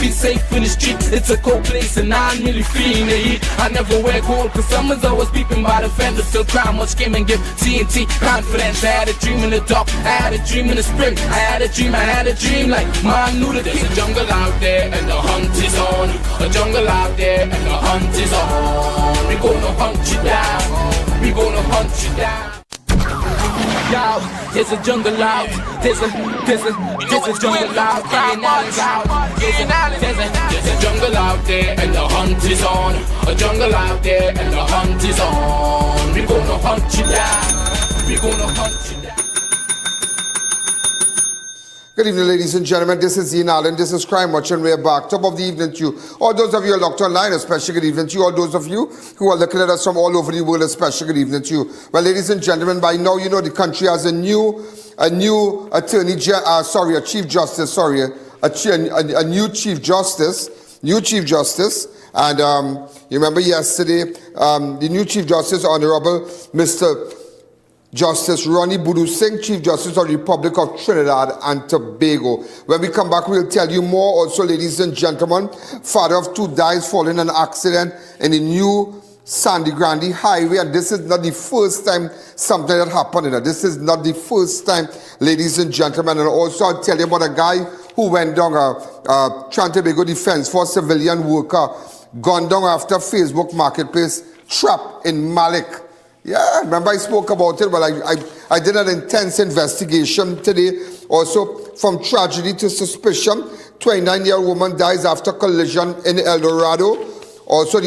feel safe in the street. It's a cold place and I'm really feeling the heat. I never wear gold cause someone's always peeping by the fender. Still try much game and give TNT confidence. I had a dream in the dark, I had a dream in the spring. I had a dream like man knew that there's a jungle out there and the hunt is on. A jungle out there and the hunt is on. We gonna hunt you down. We gonna hunt you down. Yo, there's a jungle out. There's a jungle out. There's a jungle out there and the hunt is on. A jungle out there and the hunt is on. We gonna hunt you down. We gonna hunt you down. Good evening, ladies and gentlemen. This is Ian, this is Crime Watch, and we're back. Top of the evening to you. All those of you who are locked online, especially good evening to you. All those of you who are looking at us from all over the world, especially good evening to you. Well, ladies and gentlemen, by now you know the country has a new chief justice. A new chief justice. And you remember yesterday, the new chief justice, Honourable Mr. Justice Ronnie Boodoosingh, Chief Justice of the Republic of Trinidad and Tobago. When we come back, we'll tell you more. Also, ladies and gentlemen, father of two dies following an accident in the new Sangre Grande Highway, and this is not the first time something that happened in it. This is not the first time, ladies and gentlemen. And also, I'll tell you about a guy who went down a Tobago Defense Force civilian worker, gone down after Facebook Marketplace, trapped in Malik. Yeah, remember I spoke about it. Well, I did an intense investigation today. Also, from tragedy to suspicion, 29-year-old woman dies after collision in El Dorado. Also,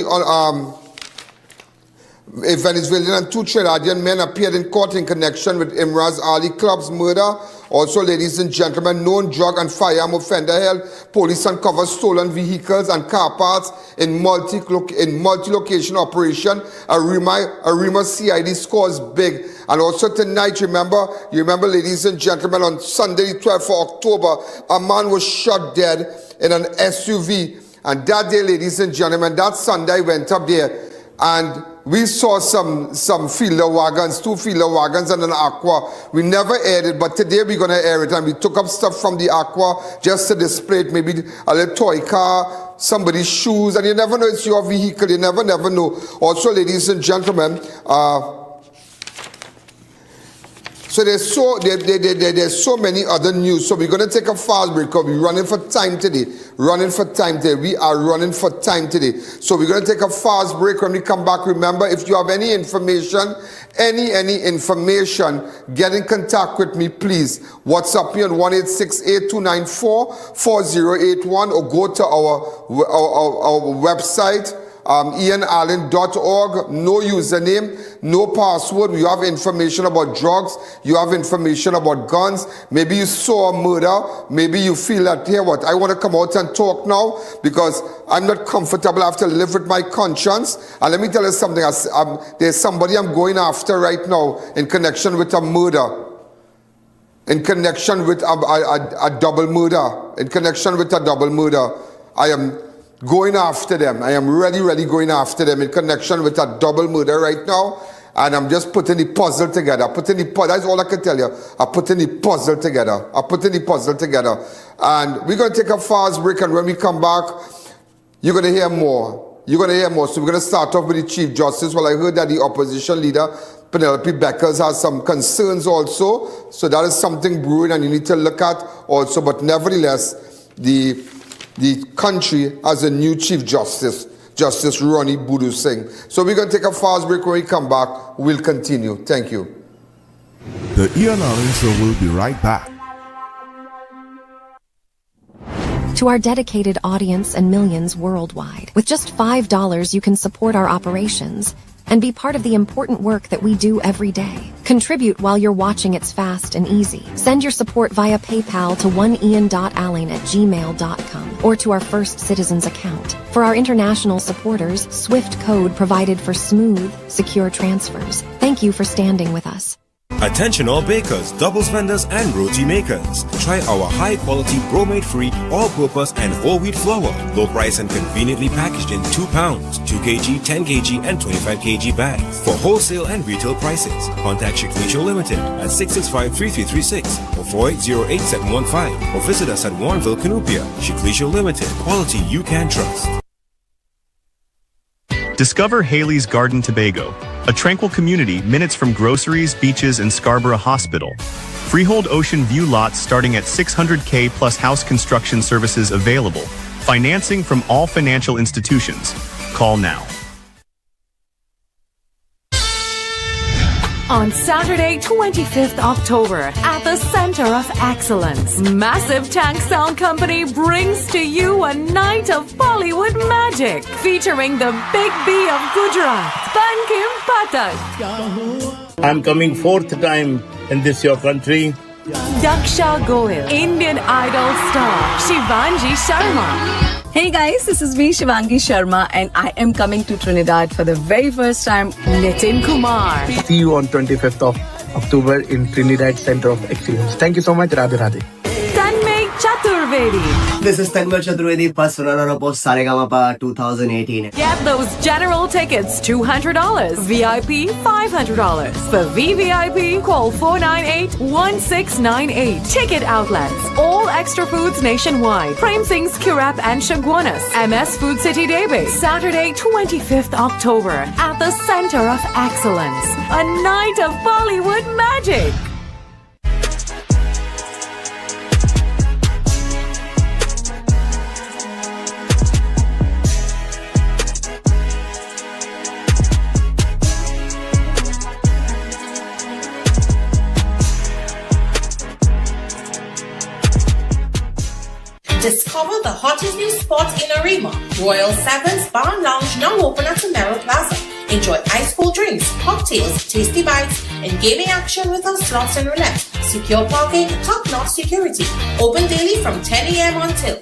a Venezuelan and two Trinidadian men appeared in court in connection with Imraz Ali Club's murder. Also, ladies and gentlemen, known drug and firearm offender held. Police uncovered stolen vehicles and car parts in multi-location operation. Arouca CID scores big. And also tonight, you remember, ladies and gentlemen, on Sunday, the 12th of October, a man was shot dead in an SUV. And that day, ladies and gentlemen, that Sunday, I went up there and we saw some fielder wagons, two fielder wagons and an aqua. We never aired it, but today we're going to air it. And we took up stuff from the aqua just to display it. Maybe a little toy car, somebody's shoes. And you never know it's your vehicle. You never know. Also, ladies and gentlemen, so there's so many other news. So we're going to take a fast break because we're running for time today. We are running for time today. So we're going to take a fast break. When we come back, remember, if you have any information, any information, get in contact with me, please. WhatsApp me on 1-868-294-4081 or go to our website, ianalleyne.org. No username, no password. You have information about drugs, you have information about guns. Maybe you saw a murder, maybe you feel that, here what, I want to come out and talk now because I'm not comfortable. I have to live with my conscience. And let me tell you something, there's somebody I'm going after right now in connection with a murder. In connection with a double murder. I am going after them. I am really going after them in connection with a double murder right now. And I'm just putting the puzzle together. That's all I can tell you. I'm putting the puzzle together. And we're going to take a fast break. And when we come back, you're going to hear more. So we're going to start off with the Chief Justice. Well, I heard that the opposition leader, Penelope Beckers, has some concerns also. So that is something brewing and you need to look at also. But nevertheless, the country has a new Chief Justice, Justice Ronnie Boodoosingh. So we're going to take a fast break. When we come back, we'll continue. Thank you. The I.A.N show will be right back. To our dedicated audience and millions worldwide, with just $5 you can support our operations and be part of the important work that we do every day. Contribute while you're watching. It's fast and easy. Send your support via PayPal to oneian.alleyne@gmail.com or to our First Citizens account. For our international supporters, SWIFT code provided for smooth, secure transfers. Thank you for standing with us. Attention all bakers, doubles vendors and roti makers. Try our high quality bromate-free, all-purpose and whole wheat flour. Low price and conveniently packaged in 2 pounds, 2 kg, 10 kg and 25 kg bags. For wholesale and retail prices, contact Shiklisho Limited at 665-3336 or 4808715 or visit us at Warrenville, Canupia. Shiklisho Limited, quality you can trust. Discover Haley's Garden Tobago, a tranquil community minutes from groceries, beaches, and Scarborough Hospital. Freehold ocean view lots starting at $600K plus house construction services available. Financing from all financial institutions. Call now. On Saturday, 25th October, at the Center of Excellence, Massive Tank Sound Company brings to you a night of Bollywood magic, featuring the Big B of Gujarat, Bankim Patak. I'm coming 4th time in this your country. Daksha Goyal, Indian Idol star, Shivangi Sharma. Hey guys, this is me Shivangi Sharma and I am coming to Trinidad for the very first time. Nitin Kumar. See you on 25th of October in Trinidad Center of Excellence. Thank you so much. Radhe Radhe. Tanmay Chaturvedi. This is Tanmay Chaturvedi, first runner-up of Saregamapa 2018. Get those general tickets $200, VIP $500. For VVIP, call 498-1698. Ticket outlets, all extra foods nationwide. Prem Singh's Kirap and Shagwanas. MS Food City Daybay. Saturday, 25th October at the Center of Excellence. A night of Bollywood magic. Discover the hottest new spots in Arima. Royal Sevens Bar and Lounge now open at Samaro Plaza. Enjoy ice cold drinks, cocktails, tasty bites, and gaming action with our slots and roulette. Secure parking, top-notch security. Open daily from 10 a.m. until.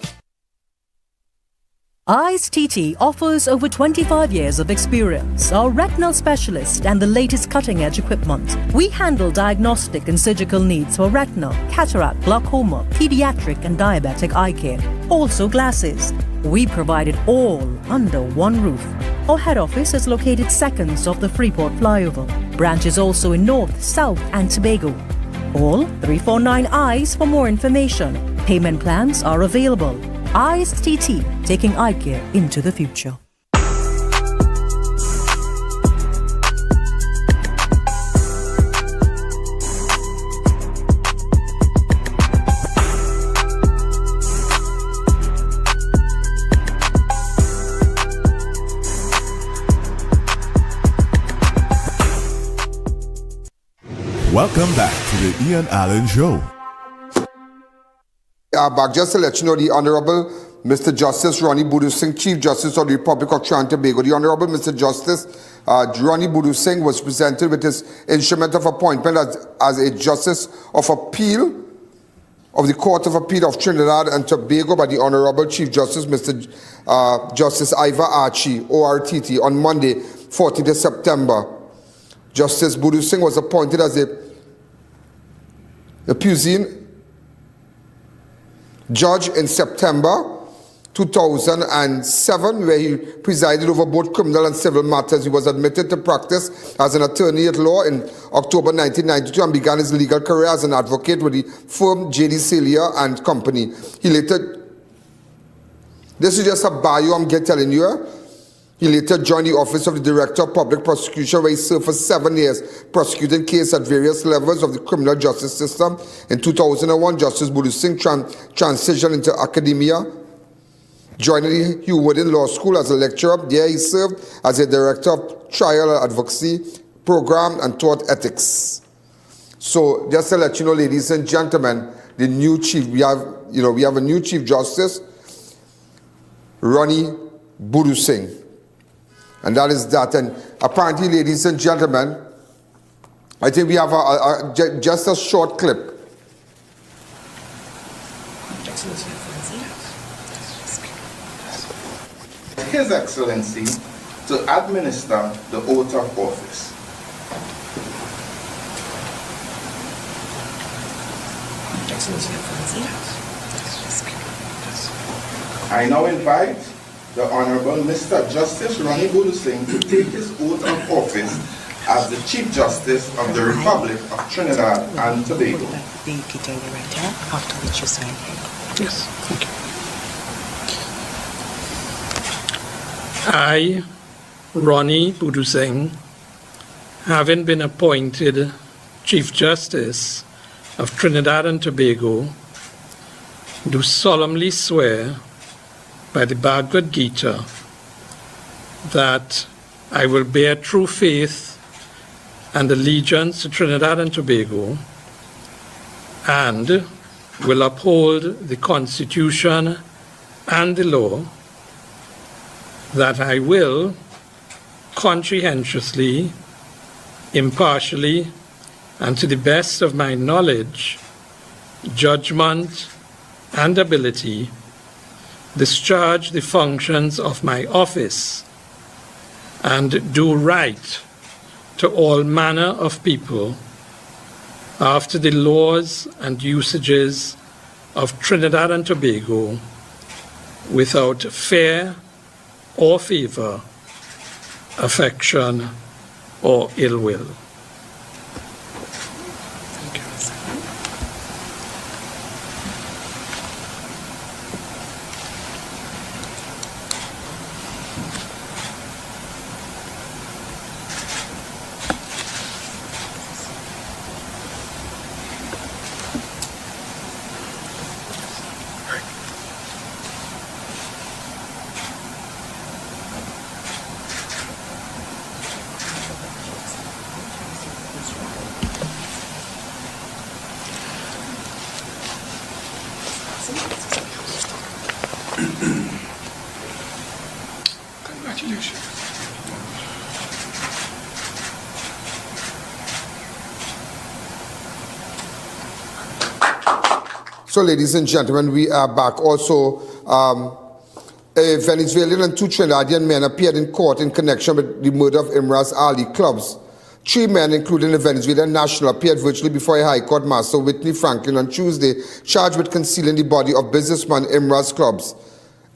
ISTT offers over 25 years of experience, our retinal specialist and the latest cutting-edge equipment. We handle diagnostic and surgical needs for retinal, cataract, glaucoma, pediatric and diabetic eye care. Also glasses. We provide it all under one roof. Our head office is located seconds off the Freeport flyover. Branches also in North, South and Tobago. Call 349 eyes for more information. Payment plans are available. ISTT, taking eye care into the future. Welcome back to the I.A.N Show. Back just to let you know, the Honourable Mr. Justice Ronnie Boodoosingh, Chief Justice of the Republic of Trinidad and Tobago. The Honourable Mr. Justice Ronnie Boodoosingh was presented with his instrument of appointment as a Justice of Appeal of the Court of Appeal of Trinidad and Tobago by the Honourable Chief Justice Mr. Justice Ivor Archie, ORTT, on Monday, 14th September. Justice Boodoosingh was appointed as a Puisine judge in September 2007, where he presided over both criminal and civil matters. He was admitted to practice as an attorney at law in October 1992 and began his legal career as an advocate with the firm J.D. Celia and Company. He later, this is just a bio I'm telling you. He later joined the Office of the Director of Public Prosecution, where he served for 7 years prosecuting cases at various levels of the criminal justice system. In 2001, Justice Boodoosingh transitioned into academia, joining the Hugh Wooden Law School as a lecturer. There he served as a Director of Trial Advocacy Program and taught ethics. So just to let you know, ladies and gentlemen, the new chief, we have a new Chief Justice, Ronnie Boodoosingh. And that is that. And apparently, ladies and gentlemen, I think we have just a short clip. His Excellency to administer the oath of office. I now invite the Honourable Mr. Justice Ronnie Boodoosingh to take his oath of office as the Chief Justice of the Republic of Trinidad and Tobago. After which you sign. Yes, thank you. I, Ronnie Boodoosingh, having been appointed Chief Justice of Trinidad and Tobago, do solemnly swear by the Bhagavad Gita that I will bear true faith and allegiance to Trinidad and Tobago and will uphold the Constitution and the law, that I will conscientiously, impartially, and to the best of my knowledge, judgment, and ability, discharge the functions of my office and do right to all manner of people after the laws and usages of Trinidad and Tobago, without fear or favor, affection or ill will. So, ladies and gentlemen, we are back. Also, a Venezuelan and 2 Trinidadian men appeared in court in connection with the murder of Imran's Ali clubs. 3 men, including a Venezuelan national, appeared virtually before a High Court Master Whitney Franklin on Tuesday, charged with concealing the body of businessman Imran's clubs.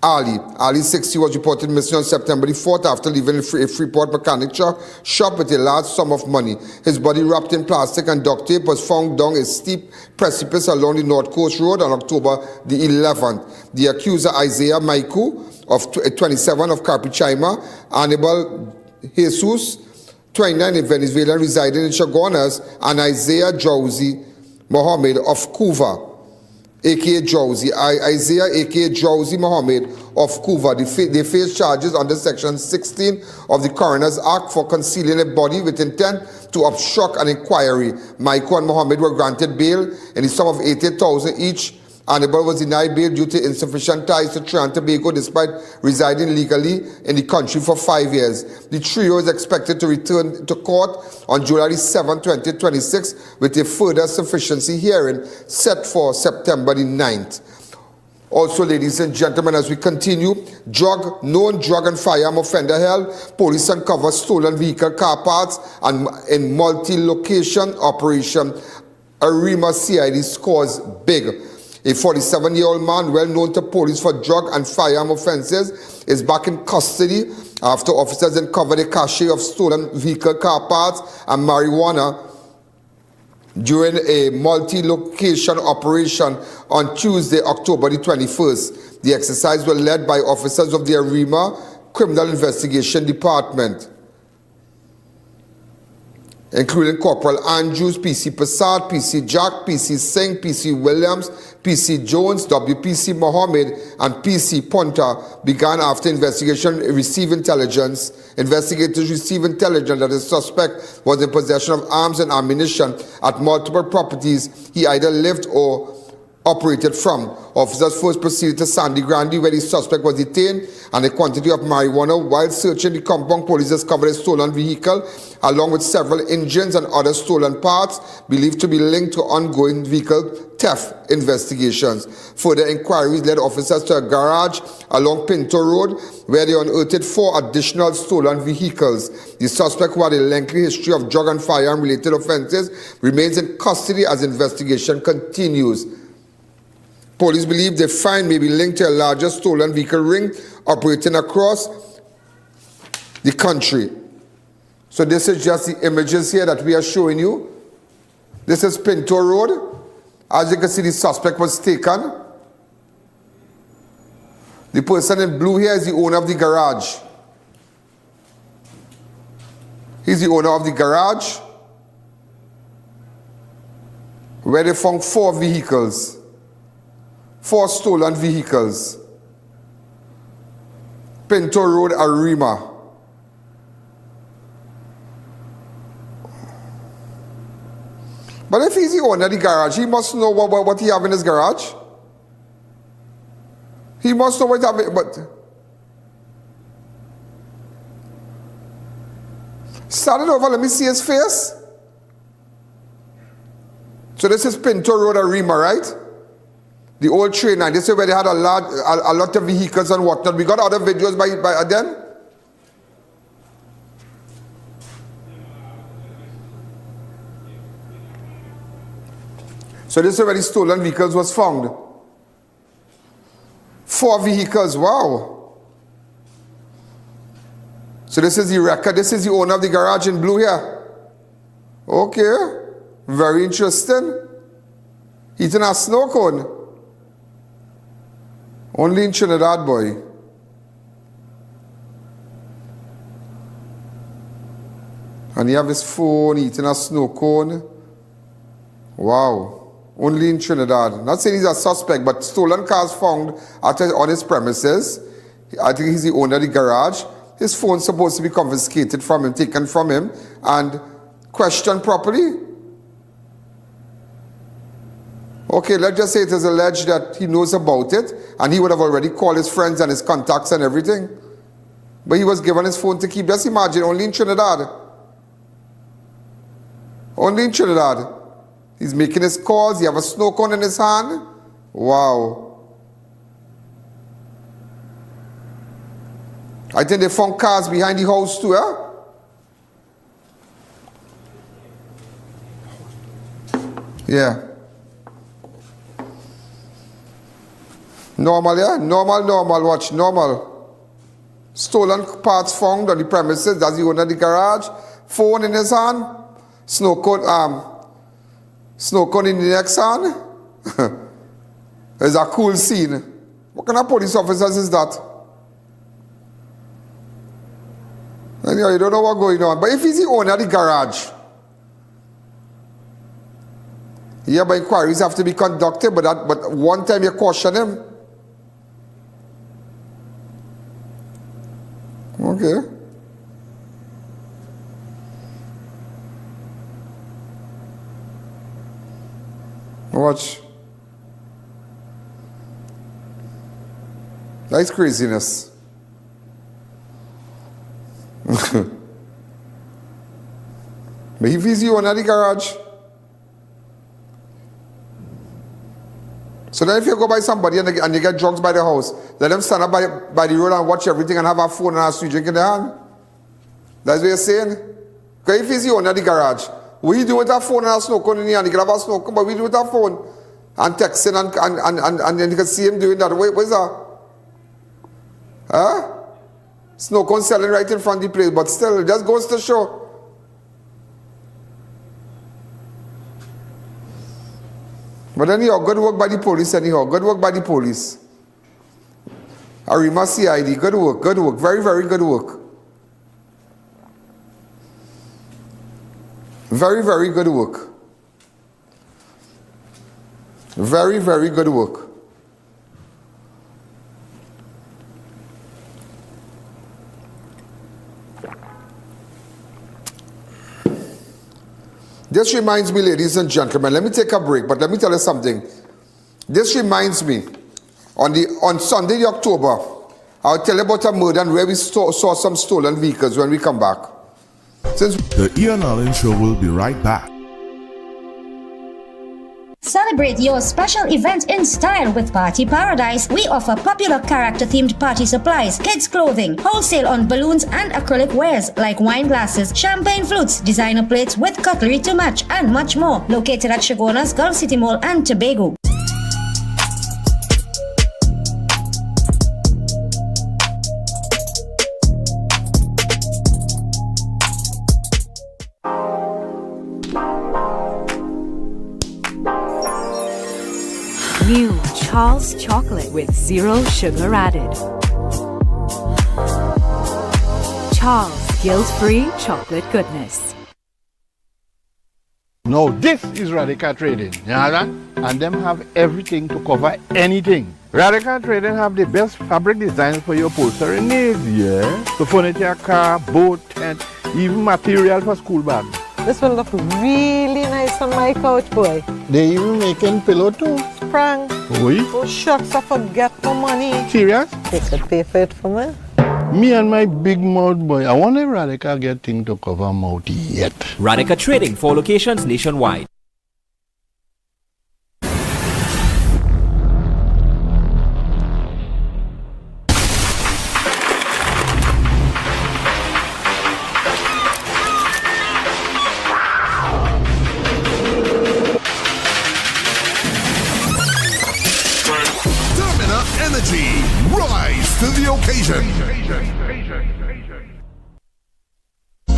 Ali 60, was reported missing on September the 4th after leaving a Freeport mechanic shop with a large sum of money. His body, wrapped in plastic and duct tape, was found down a steep precipice along the North Coast Road on October the 11th. The accuser, Isaiah Maiku, of 27 of Carpichaima, Honourable Jesus, 29, a Venezuelan residing in Chaguanas, and Isaiah Jauzi Mohammed of Cuba, a.k.a. Jauzi, Isaiah, a.k.a. Jauzi Mohammed of Cuba. They face charges under Section 16 of the Coroner's Act for concealing a body with intent to obstruct an inquiry. Michael and Mohammed were granted bail in the sum of $80,000 each. Honourable was denied bail due to insufficient ties to Trinidad and Tobago despite residing legally in the country for 5 years. The trio is expected to return to court on July 7, 2026 with a further sufficiency hearing set for September the 9th. Also, ladies and gentlemen, as we continue, known drug and firearm offender held, police uncover stolen vehicle car parts and in multi-location operation. Arima CID scores big. A 47-year-old man, well known to police for drug and firearm offences, is back in custody after officers uncovered a cache of stolen vehicle car parts and marijuana during a multi-location operation on Tuesday, October the 21st. The exercise was led by officers of the Arima Criminal Investigation Department, including Corporal Andrews, PC Prasad, PC Jack, PC Singh, PC Williams, PC Jones, WPC Mohammed, and PC Ponta, began after investigators received intelligence that the suspect was in possession of arms and ammunition at multiple properties he either lived or operated from. Officers first proceeded to Sangre Grande, where the suspect was detained, and a quantity of marijuana. While searching the compound, police discovered a stolen vehicle along with several engines and other stolen parts believed to be linked to ongoing vehicle theft investigations. Further inquiries led officers to a garage along Pinto Road, where they unearthed 4 additional stolen vehicles. The suspect, who had a lengthy history of drug and firearm related offences, remains in custody as investigation continues. Police believe the find may be linked to a larger stolen vehicle ring operating across the country. So this is just the images here that we are showing you. This is Pinto Road. As you can see, the suspect was taken. The person in blue here is the owner of the garage. He's the owner of the garage, where they found 4 vehicles. 4 stolen vehicles. Pinto Road, Arima. But if he's the owner of the garage, he must know what he have in his garage. He must know what he have in, but start it over, let me see his face. So this is Pinto Road, Arima, right? The old train line. This is where they had a lot of vehicles and whatnot. We got other videos by then. So this is where the stolen vehicles was found. 4 vehicles, wow. So this is the record. This is the owner of the garage in blue here. Okay, very interesting. Eating a snow cone. Only in Trinidad, boy. And he have his phone, eating a snow cone. Wow. Only in Trinidad. Not saying he's a suspect, but stolen cars found on his premises. I think he's the owner of the garage. His phone's supposed to be confiscated from him, taken from him, and questioned properly. Okay, let's just say it is alleged that he knows about it, and he would have already called his friends and his contacts and everything. But he was given his phone to keep. Just imagine, only in Trinidad. Only in Trinidad. He's making his calls, he have a snow cone in his hand. Wow. I think they found cars behind the house too, huh? Yeah. Normal, yeah? Normal, watch, normal. Stolen parts found on the premises, that's the owner of the garage. Phone in his hand. Snow cone in the next hand. It's a cool scene. What kind of police officers is that? Anyway, you don't know what's going on. But if he's the owner of the garage, yeah, but inquiries have to be conducted, but one time you caution him. Okay. Watch. That's craziness. But if he's the owner of the garage, so then if you go by somebody and you get drugs by the house, let them stand up by the road and watch everything and have a phone and a sweet drink in their hand. That's what you're saying? Because if he's the owner of the garage, what you do with a phone and a snow cone in your hand? You can have a snow cone, but we do with a phone and texting and then you can see him doing that. What is that? Huh? Snow cone selling right in front of the place, but still, it just goes to show. But anyhow, good work by the police anyhow. Good work by the police. Arima CID, good work, very, very good work. Very, very good work. Very, very good work. This reminds me, ladies and gentlemen, let me take a break, but let me tell you something. This reminds me, on Sunday, October, I'll tell you about a murder and where we saw some stolen vehicles when we come back. The I.A.N Show will be right back. Celebrate your special event in style with Party Paradise. We offer popular character-themed party supplies, kids' clothing, wholesale on balloons and acrylic wares like wine glasses, champagne flutes, designer plates with cutlery to match, and much more. Located at Shagona's Gulf City Mall and Tobago. Charles chocolate with 0 sugar added. Charles guilt-free chocolate goodness. Now this is Radical Trading, you know that? And them have everything to cover anything. Radical Trading have the best fabric designs for your upholstery needs, yeah? So furniture, car, boat, tent, even material for school bags. This will look really nice on my couch, boy. They even making pillow too. Sprang. Oui? Oh shucks, I forget my money. Serious? They could pay for it for me. Me and my big mouth boy, I wonder if Radical get thing to cover mouth yet. Radical Trading, 4 locations nationwide. Rise to the occasion.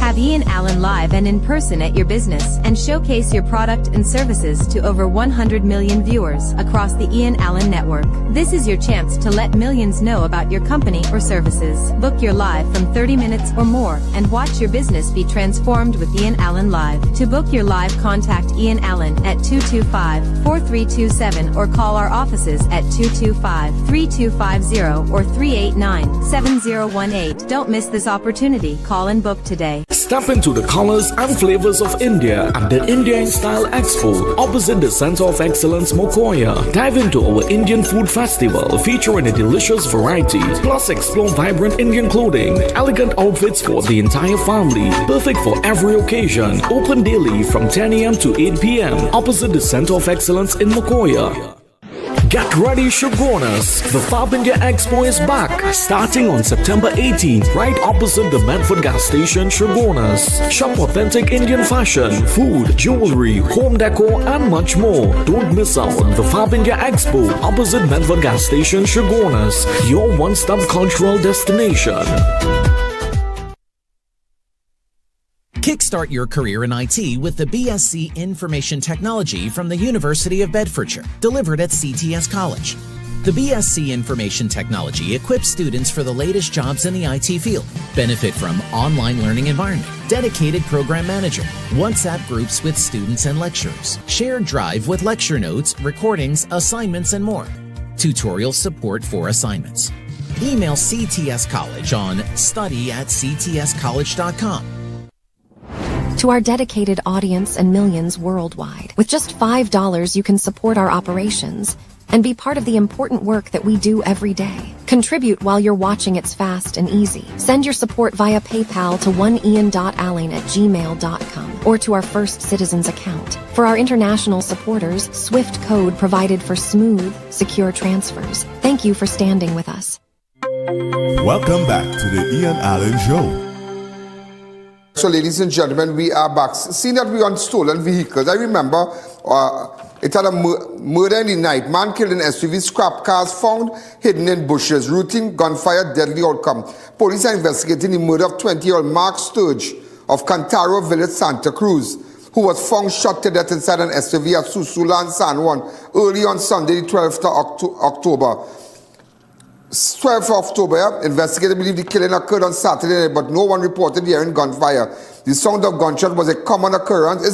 Have Ian Allen live and in person at your business and showcase your product and services to over 100 million viewers across the Ian Allen network. This is your chance to let millions know about your company or services. Book your live from 30 minutes or more and watch your business be transformed with Ian Allen Live. To book your live, contact Ian Allen at 225-4327 or call our offices at 225-3250 or 389-7018. Don't miss this opportunity. Call and book today. Step into the colors and flavors of India at the India in Style Expo opposite the Center of Excellence Mokoya. Dive into our Indian Food Festival featuring a delicious variety, plus explore vibrant Indian clothing, elegant outfits for the entire family, perfect for every occasion. Open daily from 10 a.m. to 8 p.m. opposite the Center of Excellence in Mokoya. Get ready, Shoguners! The Fab India Expo is back, starting on September 18th, right opposite the Medford gas station, Shoguners. Shop authentic Indian fashion, food, jewelry, home decor, and much more. Don't miss out on the Fab India Expo, opposite Medford gas station, Shoguners, your one-stop cultural destination. Kickstart your career in IT with the BSc Information Technology from the University of Bedfordshire, delivered at CTS College. The BSc Information Technology equips students for the latest jobs in the IT field. Benefit from online learning environment, dedicated program manager, WhatsApp groups with students and lecturers, shared drive with lecture notes, recordings, assignments, and more. Tutorial support for assignments. Email CTS College on study@ctscollege.com. To our dedicated audience and millions worldwide, with just $5 you can support our operations and be part of the important work that we do every day. Contribute while you're watching. It's fast and easy. Send your support via PayPal to oneian.alleyne@gmail.com or to our First Citizens account. For our international supporters, SWIFT code provided for smooth, secure transfers. Thank you for standing with us. Welcome back to the Ian Allen Show. So, ladies and gentlemen, we are back. Seeing that we're on stolen vehicles, I remember it had a murder in the night. Man killed in SUV, scrap cars found hidden in bushes. Routine gunfire, deadly outcome. Police are investigating the murder of 20-year-old Mark Sturge of Cantaro Village, Santa Cruz, who was found shot to death inside an SUV at Susulan, San Juan, early on Sunday, the 12th of October. 12th of October, investigators believe the killing occurred on Saturday night, but no one reported hearing gunfire. The sound of gunshot is a common occurrence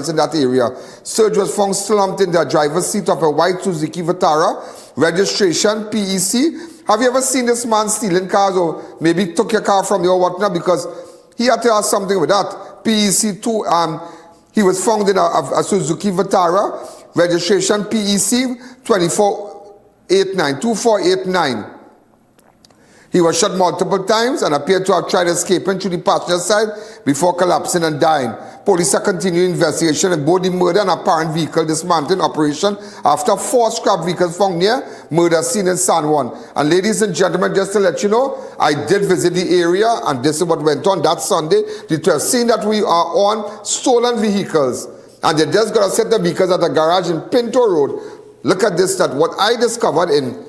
in that area. Sturge was found slumped in the driver's seat of a white Suzuki Vitara, registration PEC. Have you ever seen this man stealing cars, or maybe took your car from you or whatnot? Because he had to ask something with that. PEC 2, he was found in a Suzuki Vitara, registration PEC 2489. He was shot multiple times and appeared to have tried escaping through the passenger side before collapsing and dying. Police are continuing investigation in both the murder and apparent vehicle dismantling operation after 4 scrap vehicles found near murder scene in San Juan. And ladies and gentlemen, just to let you know, I did visit the area and this is what went on that Sunday. The 12th, seeing that we are on stolen vehicles and they just got to set the vehicles at a garage in Pinto Road. Look at this, that what I discovered in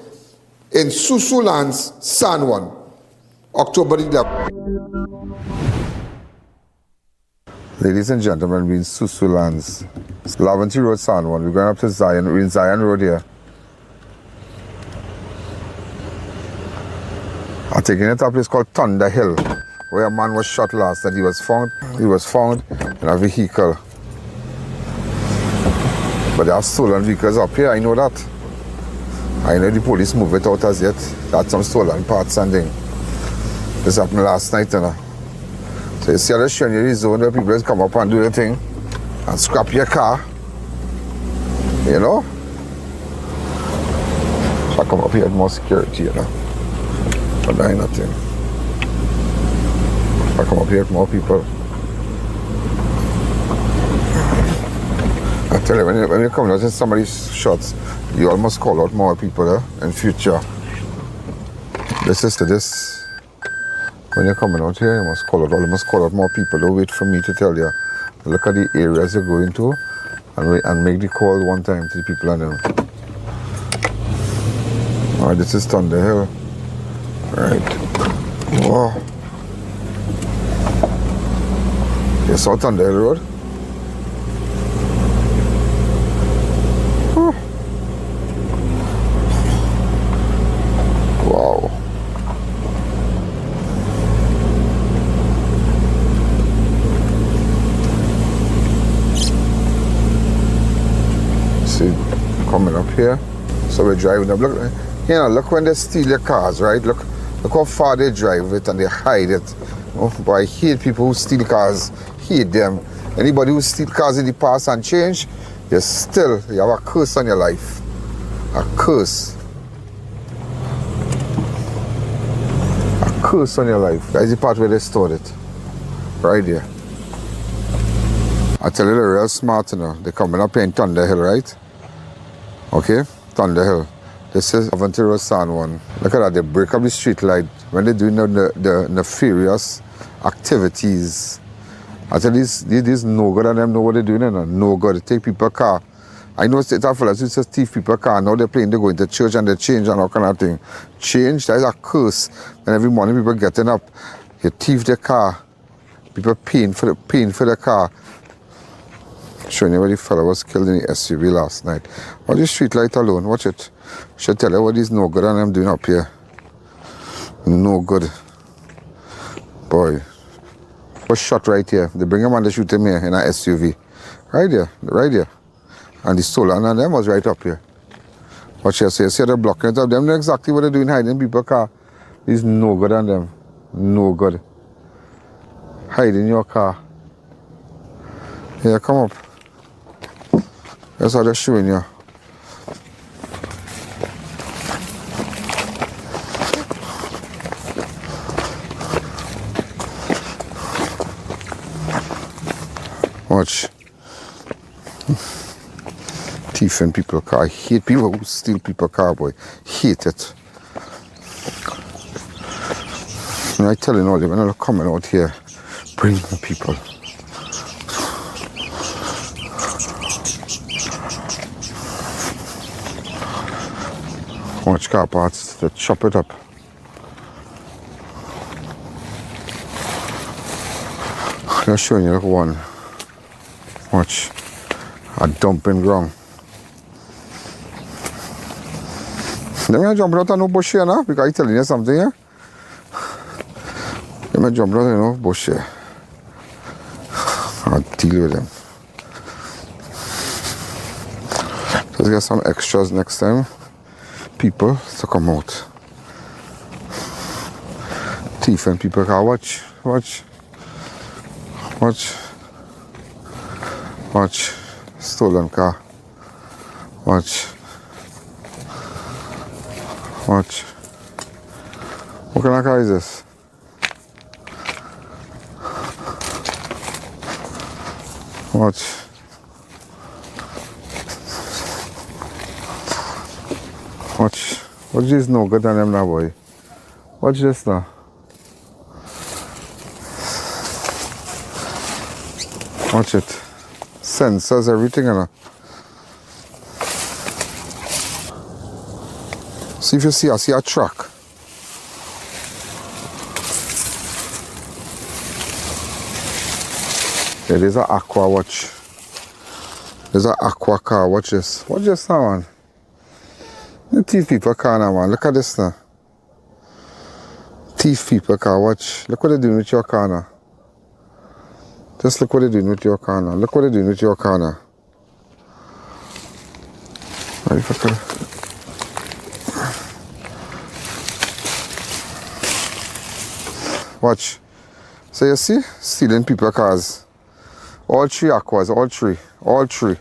Susulan's San Juan, October 11th. Ladies and gentlemen, we're in Susulan's Laventry Road, San Juan. We're going up to Zion. We're in Zion Road here. I'm taking it to a place called Thunder Hill, where a man was shot last night. He was found in a vehicle. But there are stolen vehicles up here, I know that. I know the police move it out as yet. That's some stolen parts and things. This happened last night, you know. So you see how they're showing you the zone where people just come up and do their thing and scrap your car. You know? I come up here with more security, you know. But there ain't nothing. I come up here with more people. I tell you, when you come out and somebody's shots, you almost call out more people in future. This is to this. When you're coming out here, you must call out more people. Don't wait for me to tell you. Look at the areas you're going to and make the call one time to the people on them. Alright, this is Thunder Hill. Right. Wow. You saw Thunder Hill Road? Wow. See, coming up here. So we're driving up. Look, you know, look when they steal your cars, right? Look how far they drive it and they hide it. Oh, but I hate people who steal cars. Hate them. Anybody who steal cars in the past and change, you have a curse on your life. A curse. A curse on your life. That's the part where they stored it. Right there. I tell you, they're real smart, you know. They're coming up here in Thunder Hill, right? Okay? Thunder Hill. This is Avantero San one. Look at that, they break up the street light when they're doing the nefarious activities. I tell you, these no good and them know what they're doing, you know? No good. They take people's car. I know it's a fellas who just thief people's car. Now they're playing, they go into church and they change and all kind of thing. Change, that is a curse. And every morning people getting up, you thief their car. People paying for the car. Showing you where the fella was killed in the SUV last night. Watch the street light alone, watch it. Should tell you what is no good and I'm doing up here. No good. Boy. Was shot right here. They bring him and they shoot him here in an SUV. Right there. And the stolen and them was right up here. Watch here, so you see they're blocking it up. Them know exactly what they're doing, hiding people's car. There's no good on them. No good. Hiding your car. Yeah, come up. That's how they're showing you. Watch. Thieving people's car. I hate people who steal people's car, boy. Hate it. And I tell you all, when they're coming out here, bring more people. Watch car parts, they chop it up. They're showing you, look one. Watch. A dumping ground. They may jump out of no bush here now, because I'm telling you something here. They may jump out of no bush here. I'll deal with them. Let's get some extras next time. People to come out. Thief and people car. Watch. Stolen car. Watch. What kind of car is this? Watch. Watch this no good on them now, boy. Watch this now. Watch it. Sensors, everything, you know. See if you see, I see a truck. Yeah, there's an aqua, watch. There's an aqua car, watch this. Watch this now, man. The thief people car now, man. Look at this now. Thief people car, watch. Look what they're doing with your car now. Just look what they're doing with your car now. Look what they're doing with your car now. Right, if I could. Watch. So you see? Stealing people's cars. All three aquas, all three. All three.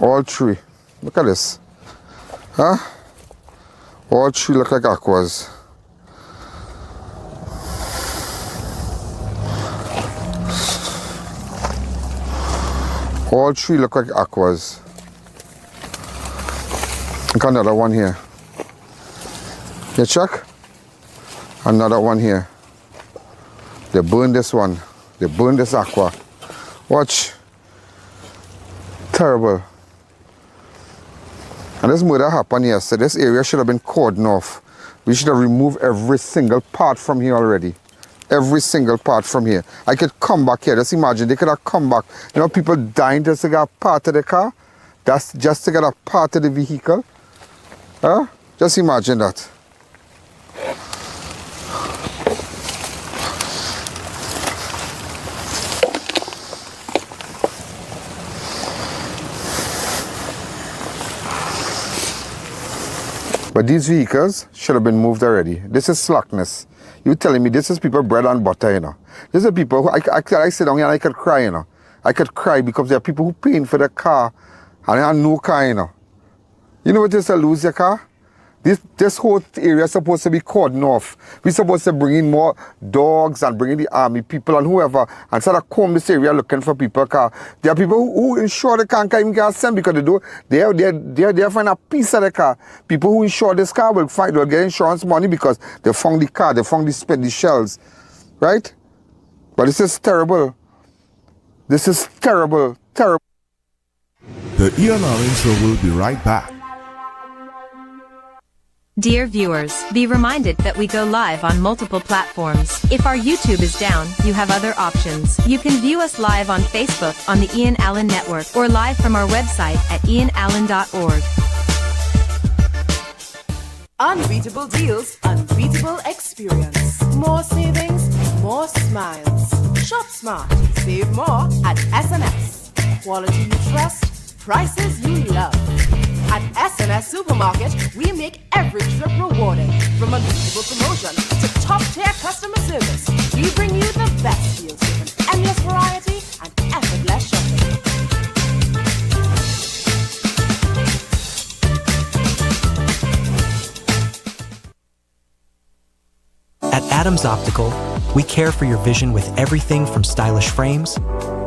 All three. Look at this. Huh? All three look like aquas. All three look like aquas. Look, another one here. You check? Another one here. They burned this one. They burned this aqua. Watch. Terrible. And this murder happened yesterday. This area should have been cordoned off. We should have removed every single part from here already. Every single part from here. I could come back here. Just imagine, they could have come back. You know, people dying just to get a part of the car. That's just to get a part of the vehicle. Huh? Just imagine that. But these vehicles should have been moved already. This is slackness. You telling me this is people bread and butter, you know. These are people who, I sit down here and I could cry, you know. I could cry because there are people who paying for the car and they have no car, you know. You know what it is to lose your car? This whole area is supposed to be cordoned off. We're supposed to bring in more dogs and bring in the army people and whoever and sort of comb this area looking for people car. There are people who insure the car and can't even get a cent because they're find a piece of the car. People who insure this car will get insurance money because they found the car, they found the shells. Right? But this is terrible. This is terrible. Terrible. The I.A.N show will be right back. Dear viewers, be reminded that we go live on multiple platforms. If our YouTube is down, you have other options. You can view us live on Facebook on the I.A.N Network or live from our website at ianalleyne.org. Unbeatable deals, unbeatable experience. More savings, more smiles. Shop smart, save more at S&S. Quality you trust, prices you love. At S&S Supermarket, we make every trip rewarding. From unbeatable promotion to top-tier customer service, we bring you the best deals with an endless variety and effortless shopping. At Adams Optical, we care for your vision with everything from stylish frames,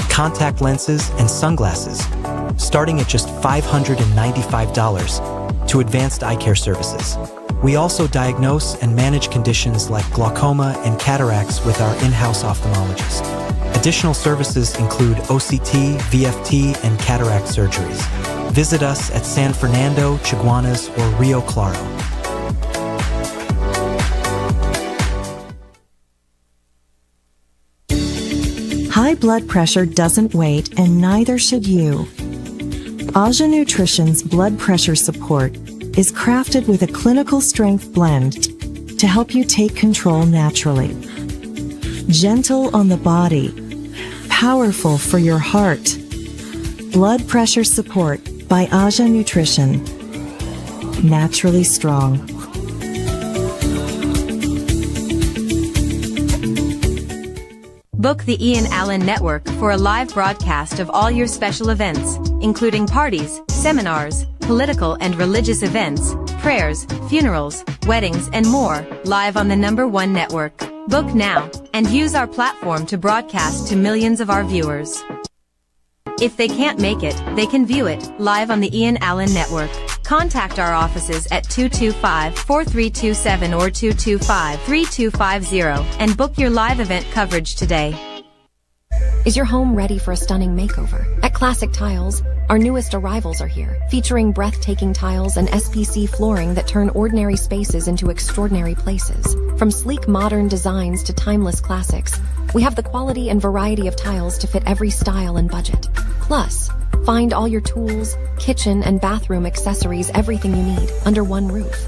contact lenses, and sunglasses, starting at just $595 to advanced eye care services. We also diagnose and manage conditions like glaucoma and cataracts with our in-house ophthalmologist. Additional services include OCT, VFT, and cataract surgeries. Visit us at San Fernando, Chaguanas, or Rio Claro. High blood pressure doesn't wait, and neither should you. Aja Nutrition's blood pressure support is crafted with a clinical strength blend to help you take control naturally. Gentle on the body, powerful for your heart. Blood pressure support by Aja Nutrition. Naturally strong. Book the I.A.N Network for a live broadcast of all your special events, including parties, seminars, political and religious events, prayers, funerals, weddings, and more, live on the #1 network. Book now, and use our platform to broadcast to millions of our viewers. If they can't make it, they can view it, live on the I.A.N Network. Contact our offices at 225-4327 or 225-3250 and book your live event coverage today. Is your home ready for a stunning makeover? At Classic Tiles, our newest arrivals are here, featuring breathtaking tiles and SPC flooring that turn ordinary spaces into extraordinary places. From sleek modern designs to timeless classics, we have the quality and variety of tiles to fit every style and budget. Plus, find all your tools, kitchen and bathroom accessories, everything you need, under one roof.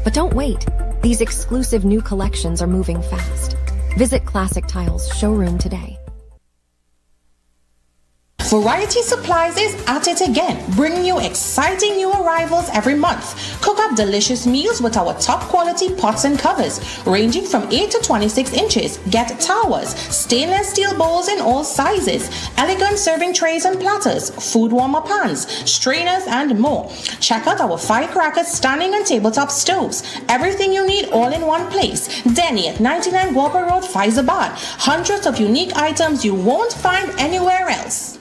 But don't wait. These exclusive new collections are moving fast. Visit Classic Tiles showroom today. Variety Supplies is at it again, bringing you exciting new arrivals every month. Cook up delicious meals with our top quality pots and covers, ranging from 8 to 26 inches. Get towers, stainless steel bowls in all sizes, elegant serving trays and platters, food warmer pans, strainers, and more. Check out our firecrackers, standing and tabletop stoves. Everything you need all in one place. Denny at 99 Guapa Road, Faizabad. Hundreds of unique items you won't find anywhere else.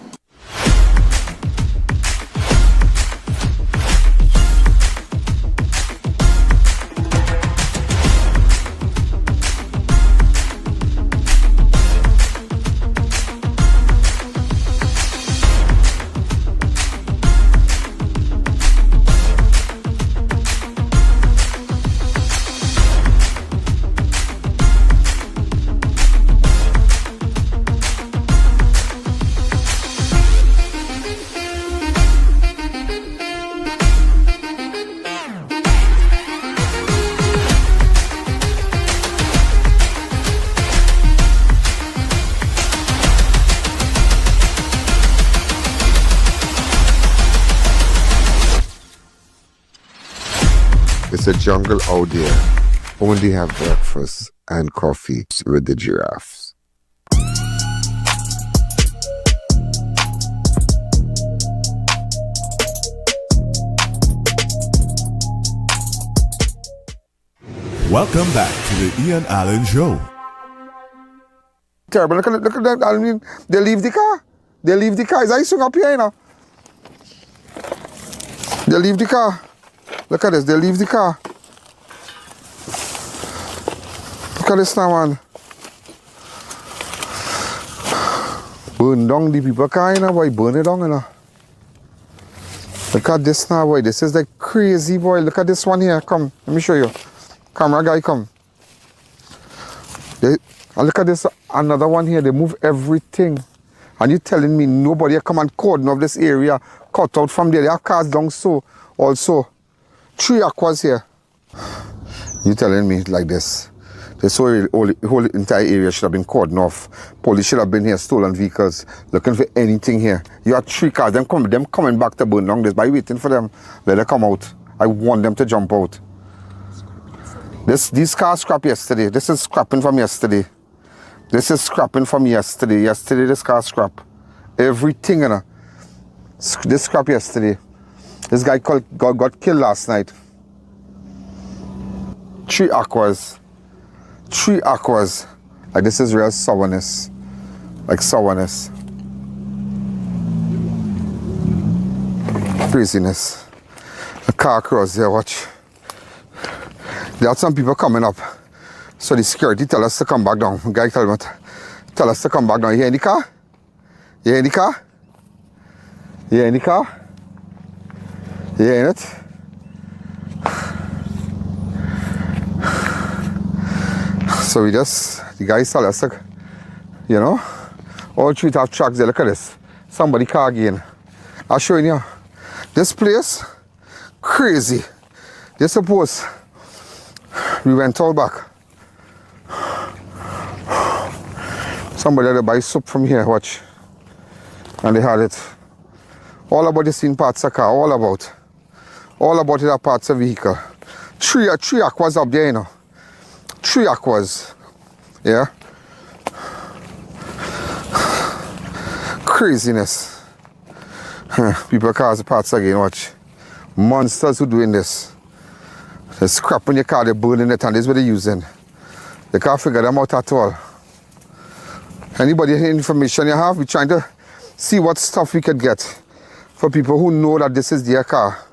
It's a jungle out there. Only have breakfast and coffee with the giraffes. Welcome back to the I.A.N Show. Terrible. Look at that. I mean, they leave the car. They leave the car. Is I swing up here, you know? They leave the car. Look at this. They leave the car. Look at this now, man. Burn down the people car, you know, boy. Burn it down, you know. Look at this now, boy. This is like crazy, boy. Look at this one here. Come, let me show you. Camera guy, come. And look at this, another one here. They move everything. And you telling me nobody come and cordon of this area, cut out from there. They have cars down so also. 3 aquas here. You telling me like this? This whole entire area should have been cordoned off. Police should have been here, stolen vehicles, looking for anything here. You have 3 cars, them coming back to burn down this by waiting for them. Let them come out. I want them to jump out. These cars scrap yesterday. This is scrapping from yesterday. This is scrapping from yesterday. Yesterday this car scrap. Everything, you know. This scrap yesterday. This guy got killed last night. 3 aquas. 3 aquas. Like this is real sourness. Like sourness. Craziness. The car cross there, watch. There are some people coming up. So the security tell us to come back down. The guy tell us to come back down. You hear in the car? You hear in the car? You hear in the car? You hear it? So the guys tell us to, you know, all 3 have tracks there. Look at this. Somebody car again. I'll show you. This place, crazy. They suppose we went all back. Somebody had to buy soup from here, watch. And they had it. All about the scene parts of car, all about it are parts of vehicle. 3 aquas up there, you know. 3 aquas. Yeah. Craziness. People cars parts again, watch. Monsters who doing this. They're scrapping your car, they're burning it, and this is what they're using. They can't figure them out at all. Anybody any information you have, we're trying to see what stuff we could get for people who know that this is their car.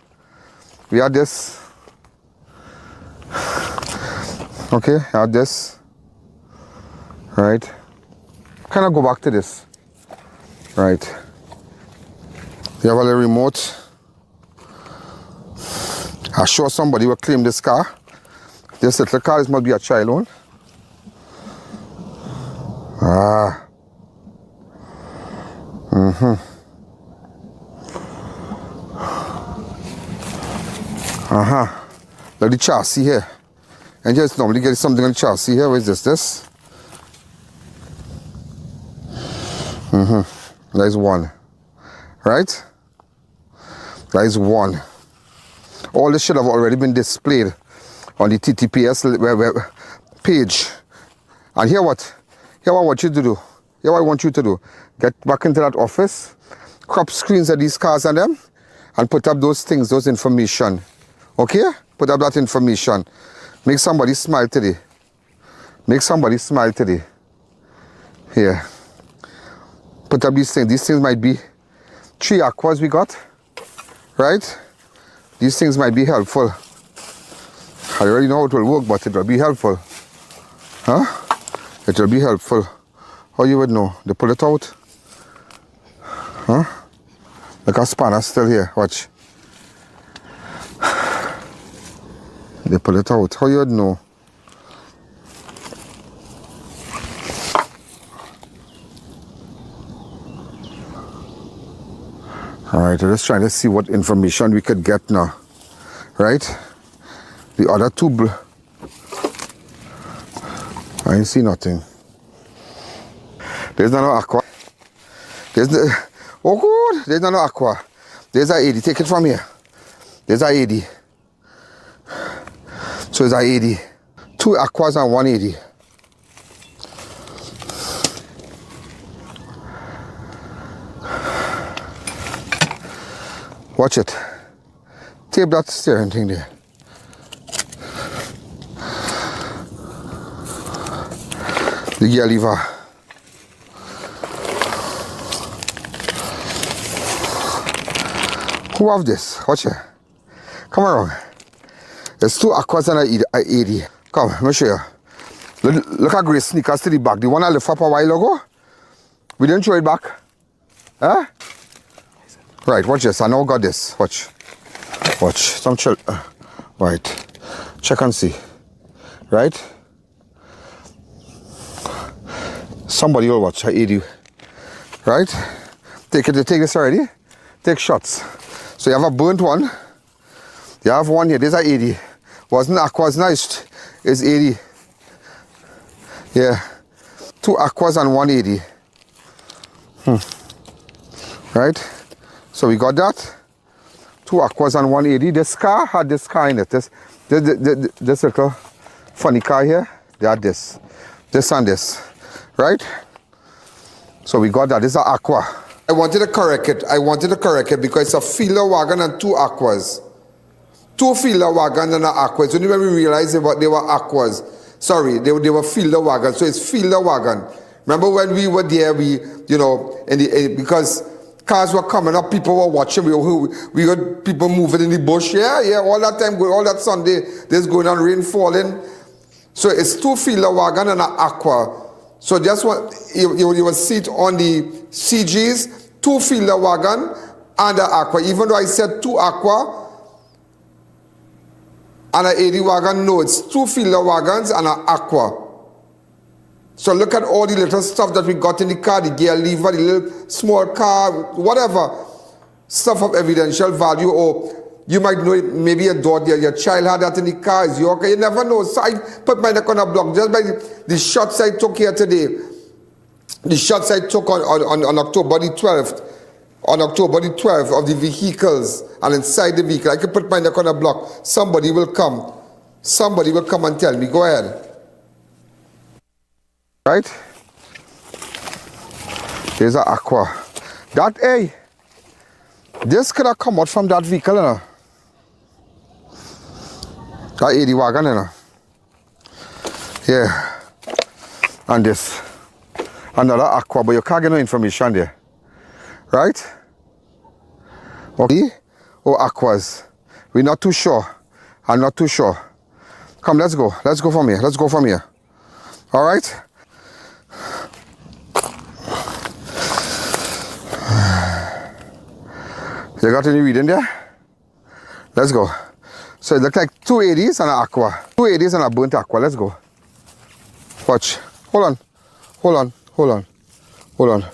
We have this. Okay, I have this. Right. Kind of go back to this. Right. You have a little remote. I'm sure somebody will claim this car. This little car, this must be a child one. Ah. Look at the chassis here. And just normally get something on chassis here. What is this? This? There's one. Right? There's one. All this should have already been displayed on the TTPS page. And here what? Here what I want you to do. Here what I want you to do. Get back into that office, crop screens of these cars and them, and put up those things, those information. Okay? Put up that information. Make somebody smile today. Make somebody smile today. Here. Put up these things. These things might be 3 aquas we got. Right? These things might be helpful. I already know how it will work, but it will be helpful. Huh? It will be helpful. How you would know? They pull it out. Huh? Look, a spanner still here. Watch. They pull it out. How you would know? Alright, we're just trying to see what information we could get now. Right? The other two. I ain't see nothing. There's no aqua. There's no. Oh, good. There's no aqua. There's a 80. Take it from here. There's a 80. So it's a 80. 2 aquas and 180. Watch it. Tape that steering thing there. The gear lever. Who have this? Watch it. Come around. There's 2 aquas and a 80. Come, let me show you. Look at Grace sneakers to the back. The one I left up a while ago. We didn't throw it back. Huh? Right, watch this. I now got this. Watch. Watch. Some chill. Right. Check and see. Right? Somebody will watch. I aid you. Right? Take this already. Take shots. So you have a burnt one. You have one here. There's a 80. Wasn't aquas nice. It's 80. Yeah. 2 aquas and 180. Right? So we got that. 2 aquas and 180. This car had this car in it. This little funny car here. They had this. This and this. Right? So we got that. This is an aqua. I wanted to correct it. Because it's a feeler wagon and 2 aquas. 2 feeler wagons and an aqua. It's only when we realized they were aquas. Sorry, they were feeler wagons. So it's feeler wagon. Remember when we were there, because cars were coming up, people were watching, we heard people moving in the bush. Yeah, all that time, all that Sunday, there's going on, rain falling. So it's 2 feeler wagon and an aqua. So just what you will see it on the CGs, 2 feeler wagon and an aqua. Even though I said 2 aqua and an 80 wagon, no, it's 2 feeler wagons and an aqua. So look at all the little stuff that we got in the car, the gear lever, the little small car, whatever. Stuff of evidential value, or you might know it, maybe your daughter, your child had that in the car, it's your car, you never know. So I put my neck on a block just by the shots I took here today. The shots I took on October the 12th. On October the 12th of the vehicles and inside the vehicle. I can put my neck on a block. Somebody will come. Somebody will come and tell me. Go ahead. Right? There's an aqua. This could have come out from that vehicle, you know? That 80 wagon, you know? Yeah. And this. Another aqua, but you can't get no information there. Right? Okay? Or aquas. We're not too sure. I'm not too sure. Come, let's go. Let's go from here. Let's go from here. All right? You got any reading there? Let's go. So it looks like 2 80s and an aqua. 2 80s and a burnt aqua. Let's go. Watch. Hold on. Hold on. Hold on. Hold on.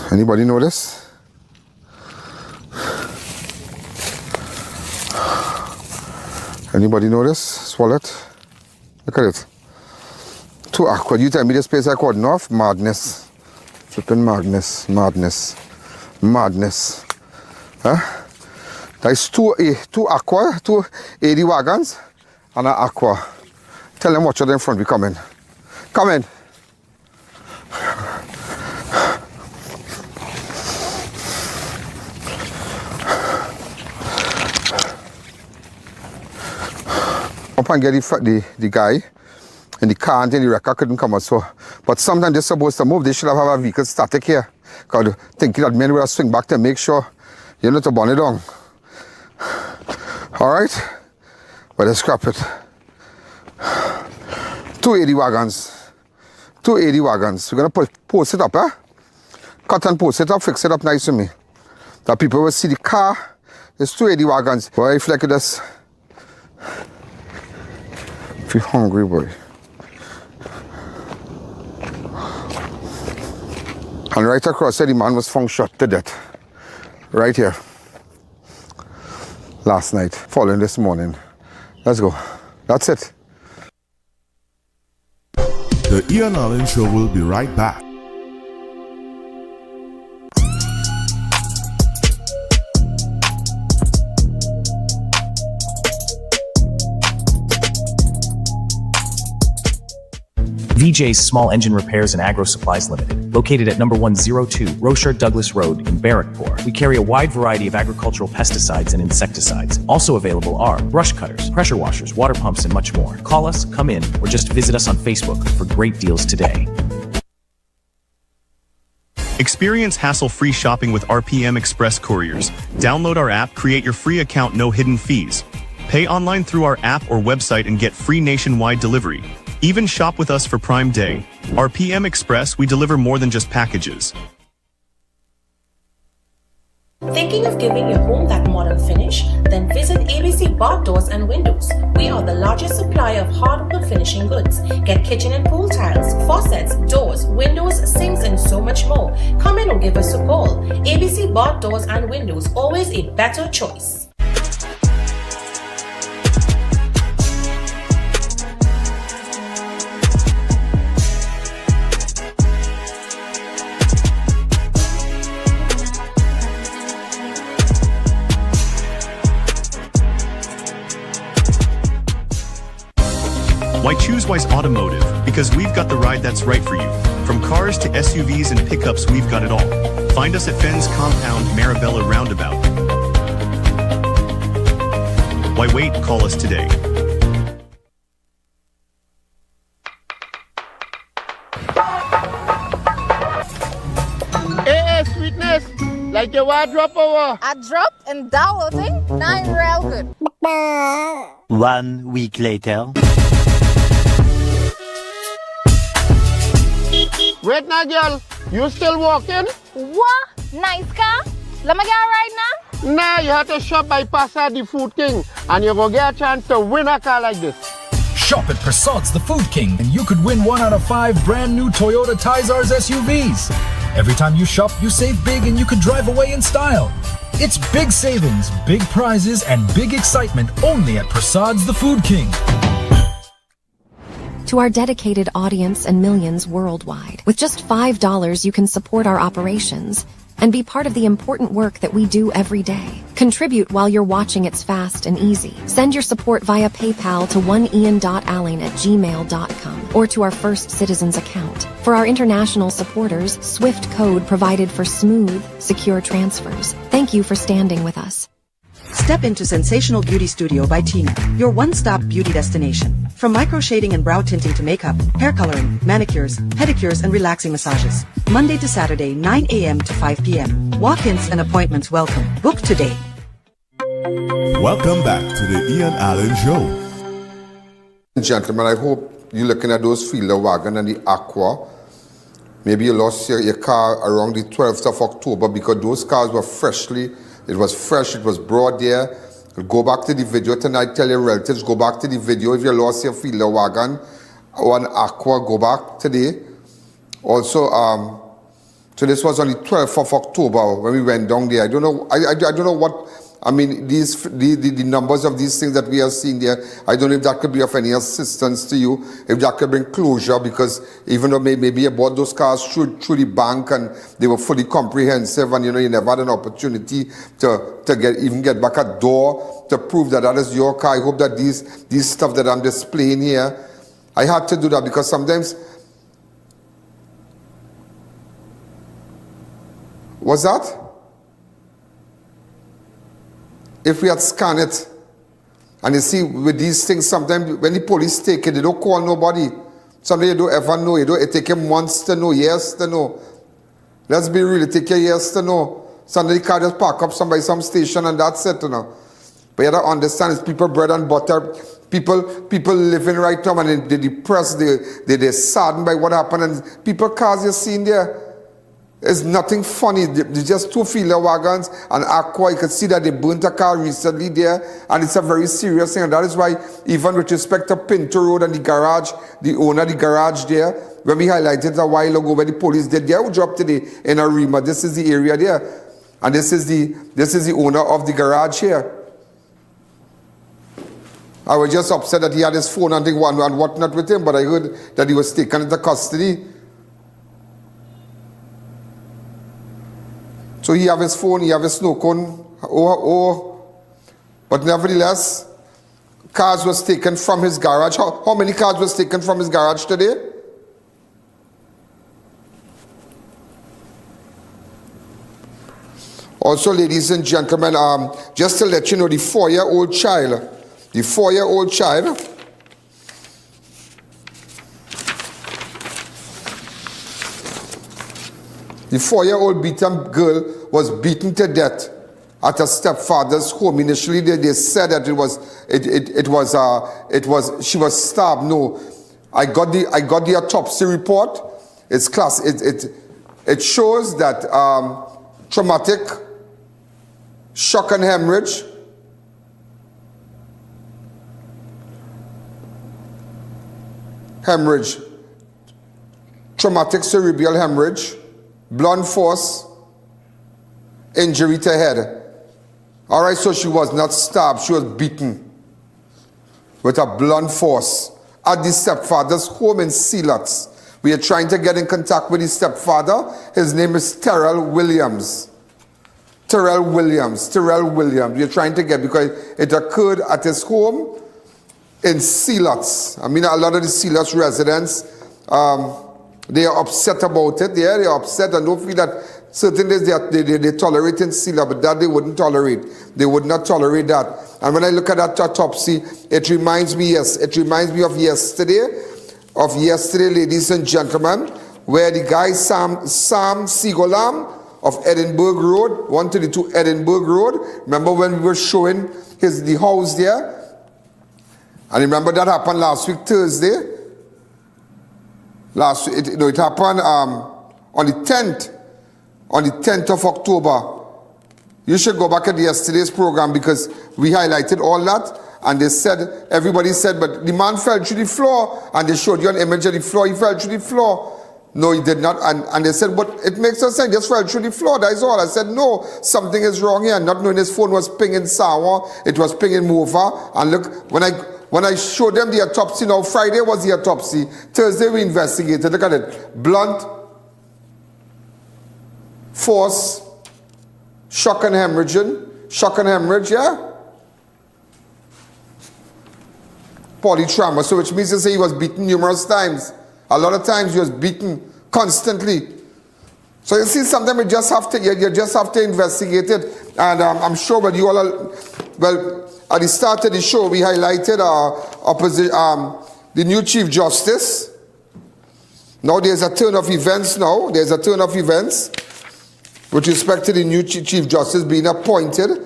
Anybody know this? Anybody know this wallet? Look at it. 2 Aqua. You tell me this place I called North? Madness. Flipping madness. Huh? There's two Aqua, 2 80 wagons, and an Aqua. Tell them watch out in front. We come in. Come in. Up and get the guy in the car until the wrecker couldn't come out. So, but sometimes they're supposed to move. They should have a vehicle static here. Because thinking that men will swing back to make sure you're not to burn it down. Alright? But let's scrap it. 280 wagons. 280 wagons. We're gonna post it up, eh? Cut and post it up, fix it up nice for me. That people will see the car. There's 280 wagons. Boy, if like this. If you're hungry, boy. And right across there, the man was found shot to death. Right here. Last night, following this morning. Let's go. That's it. The I.A.N Show will be right back. VJ's Small Engine Repairs and Agro Supplies Limited, located at number 102 Rocher Douglas Road in Barrackpore. We carry a wide variety of agricultural pesticides and insecticides. Also available are brush cutters, pressure washers, water pumps, and much more. Call us, come in, or just visit us on Facebook for great deals today. Experience hassle-free shopping with RPM Express Couriers. Download our app, create your free account, no hidden fees. Pay online through our app or website and get free nationwide delivery. Even shop with us for Prime Day. RPM Express, we deliver more than just packages. Thinking of giving your home that modern finish? Then visit ABC Bar Doors and Windows. We are the largest supplier of hardwood finishing goods. Get kitchen and pool tiles, faucets, doors, windows, sinks, and so much more. Come in or give us a call. ABC Bar Doors and Windows, always a better choice. Why choose Wise Automotive? Because we've got the ride that's right for you. From cars to SUVs and pickups, we've got it all. Find us at Fens Compound, Marabella Roundabout. Why wait? Call us today. Hey, sweetness, like your wardrobe over. I dropped and downloading 9 real good. 1 week later. Wait now, girl. You still walking? What? Nice car? Let me get right now? Nah, you have to shop by Passa the Food King, and you're gonna get a chance to win a car like this. Shop at Prasad's The Food King, and you could win 1 out of 5 brand new Toyota Tizars SUVs. Every time you shop, you save big and you could drive away in style. It's big savings, big prizes, and big excitement only at Prasad's The Food King. To our dedicated audience and millions worldwide, with just $5 you can support our operations and be part of the important work that we do every day. Contribute while you're watching. It's fast and easy. Send your support via PayPal to oneian.alleyne@gmail.com or to our First Citizens account. For our international supporters, Swift code provided for smooth, secure transfers. Thank you for standing with us. Step into Sensational Beauty Studio by Tina, your one-stop beauty destination. From micro shading and brow tinting to makeup, hair coloring, manicures, pedicures, and relaxing massages. Monday to Saturday, 9 a.m. to 5 p.m. Walk-ins and appointments welcome. Book today. Welcome back to the I.A.N Show. Gentlemen, I hope you're looking at those fielder wagon and the Aqua. Maybe you lost your car around the 12th of October because those cars were it was fresh, it was brought there. Go back to the video tonight, tell your relatives, go back to the video. If you lost your fielder wagon or an Aqua, go back today. Also, so this was on the 12th of October when we went down there. I don't know I mean, the numbers of these things that we are seeing there, I don't know if that could be of any assistance to you, if that could bring closure, because even though maybe you bought those cars through the bank and they were fully comprehensive, and you never had an opportunity to get back a door to prove that is your car. I hope that these stuff that I'm displaying here, I had to do that because sometimes, what's that? If we had scanned it, and you see with these things, sometimes when the police take it, they don't call nobody. Sometimes you don't ever know. It take them months to know, years to know. Let's be real, it take you years to know. Somebody car just park up some station and that's it, you know. But you have to understand, it's people bread and butter. People living right now and they're depressed, they're saddened by what happened. And people cars you're seeing there, it's nothing funny. They're just two feeler wagons and aqua. You can see that they burnt a car recently there, and it's a very serious thing. And that is why, even with respect to Pinto Road and the garage, the owner of the garage there, when we highlighted a while ago, when the police did their job today in Arima, this is the area there, and this is the owner of the garage here. I was just upset that he had his phone and whatnot with him, but I heard that he was taken into custody. So he have his phone, he have his snow cone, but nevertheless, cars was taken from his garage. How many cars was taken from his garage today? Also, ladies and gentlemen, just to let you know, the 4-year-old child, the 4-year-old beaten girl was beaten to death at her stepfather's home. Initially, they said that she was stabbed. No, I got the autopsy report. It's class. It shows that traumatic shock and hemorrhage. Traumatic cerebral hemorrhage, blunt force injury to head. All right, so she was not stabbed, she was beaten with a blunt force at the stepfather's home in Sealots. We are trying to get in contact with the stepfather. His name is Terrell Williams. We are trying to get, because it occurred at his home in Sealots. I mean, a lot of the Sealots residents, they are upset about it. Yeah, they are upset and don't feel that certain days they tolerate in Sealots, but that they wouldn't tolerate. They would not tolerate that. And when I look at that autopsy, it reminds me of yesterday, ladies and gentlemen, where the guy Sam Sigolam of Edinburgh Road, 132 Edinburgh Road. Remember when we were showing the house there? And remember that happened last week, Thursday. It happened on the 10th of October. You should go back at yesterday's program because we highlighted all that. And they said, everybody said, but the man fell through the floor. And they showed you an image of the floor. He fell through the floor. No, he did not. And they said, but it makes no sense. He just fell through the floor. That is all. I said, no, something is wrong here. Not knowing his phone was pinging Sawa. It was pinging Mova. And look, when I showed them the autopsy, now Friday was the autopsy. Thursday we investigated. Look at it. Blunt force, shock and hemorrhage, yeah? Polytrauma. So which means to say he was beaten numerous times. A lot of times he was beaten constantly. So you see, sometimes you just have to investigate it. And I'm sure when you all are, well, at the start of the show, we highlighted the new Chief Justice. Now there's a turn of events with respect to the new Chief Justice being appointed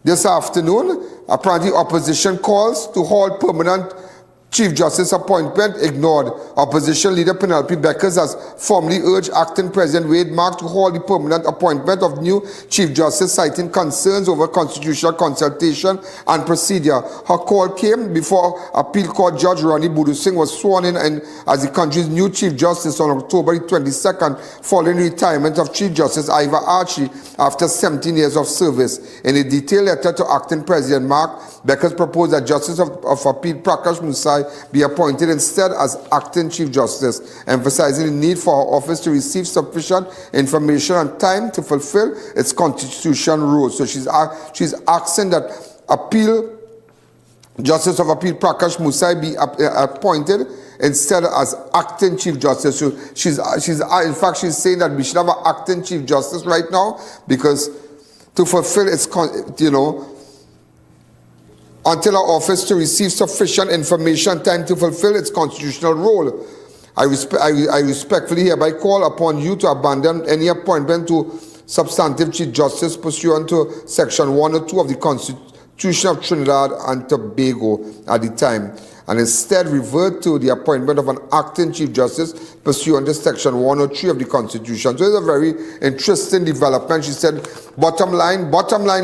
this afternoon. Apparently opposition calls to halt permanent Chief Justice appointment ignored. Opposition leader Penelope Beckers has formally urged Acting President Wade Mark to halt the permanent appointment of new Chief Justice, citing concerns over constitutional consultation and procedure. Her call came before Appeal Court Judge Ronnie Boodoosingh was sworn in as the country's new Chief Justice on October 22nd, following the retirement of Chief Justice Ivor Archie after 17 years of service. In a detailed letter to Acting President Mark, Beckers proposed that Justice of Appeal Prakash Musai be appointed instead as Acting Chief Justice, emphasizing the need for her office to receive sufficient information and time to fulfill its constitutional role. So she's asking that Justice of Appeal Prakash Musai be appointed instead as Acting Chief Justice. So in fact she's saying that we should have an Acting Chief Justice right now, because to fulfill its until our office to receive sufficient information time to fulfill its constitutional role. I respectfully hereby call upon you to abandon any appointment to substantive Chief Justice pursuant to Section 102 of the Constitution of Trinidad and Tobago at the time, and instead revert to the appointment of an Acting Chief Justice pursuant to Section 103 of the Constitution. So it's a very interesting development. She said, bottom line,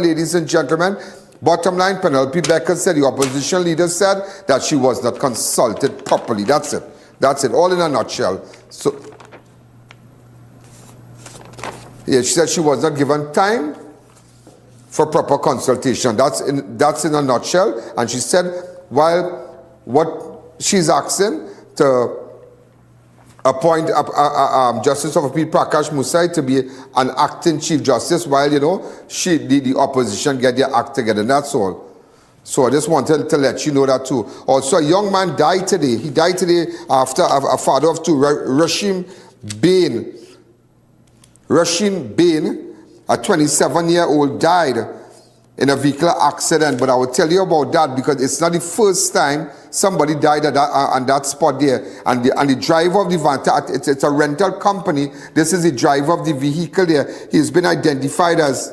ladies and gentlemen, bottom line, Penelope Beckers said the opposition leader said that she was not consulted properly. That's it. That's it, all in a nutshell. So, yeah, she said she was not given time for proper consultation. That's in a nutshell. And she said, while what she's asking to appoint Justice of Appeal Prakash Musai to be an Acting Chief Justice, while the opposition get their act together. And that's all. So I just wanted to let you know that too. Also, a young man died today. He died today after a father of two, Rusheem Bayne. Rusheem Bayne, a 27-year-old, died in a vehicular accident. But I will tell you about that because it's not the first time somebody died on that spot there. And the driver of the van, it's a rental company. This is the driver of the vehicle there. He's been identified as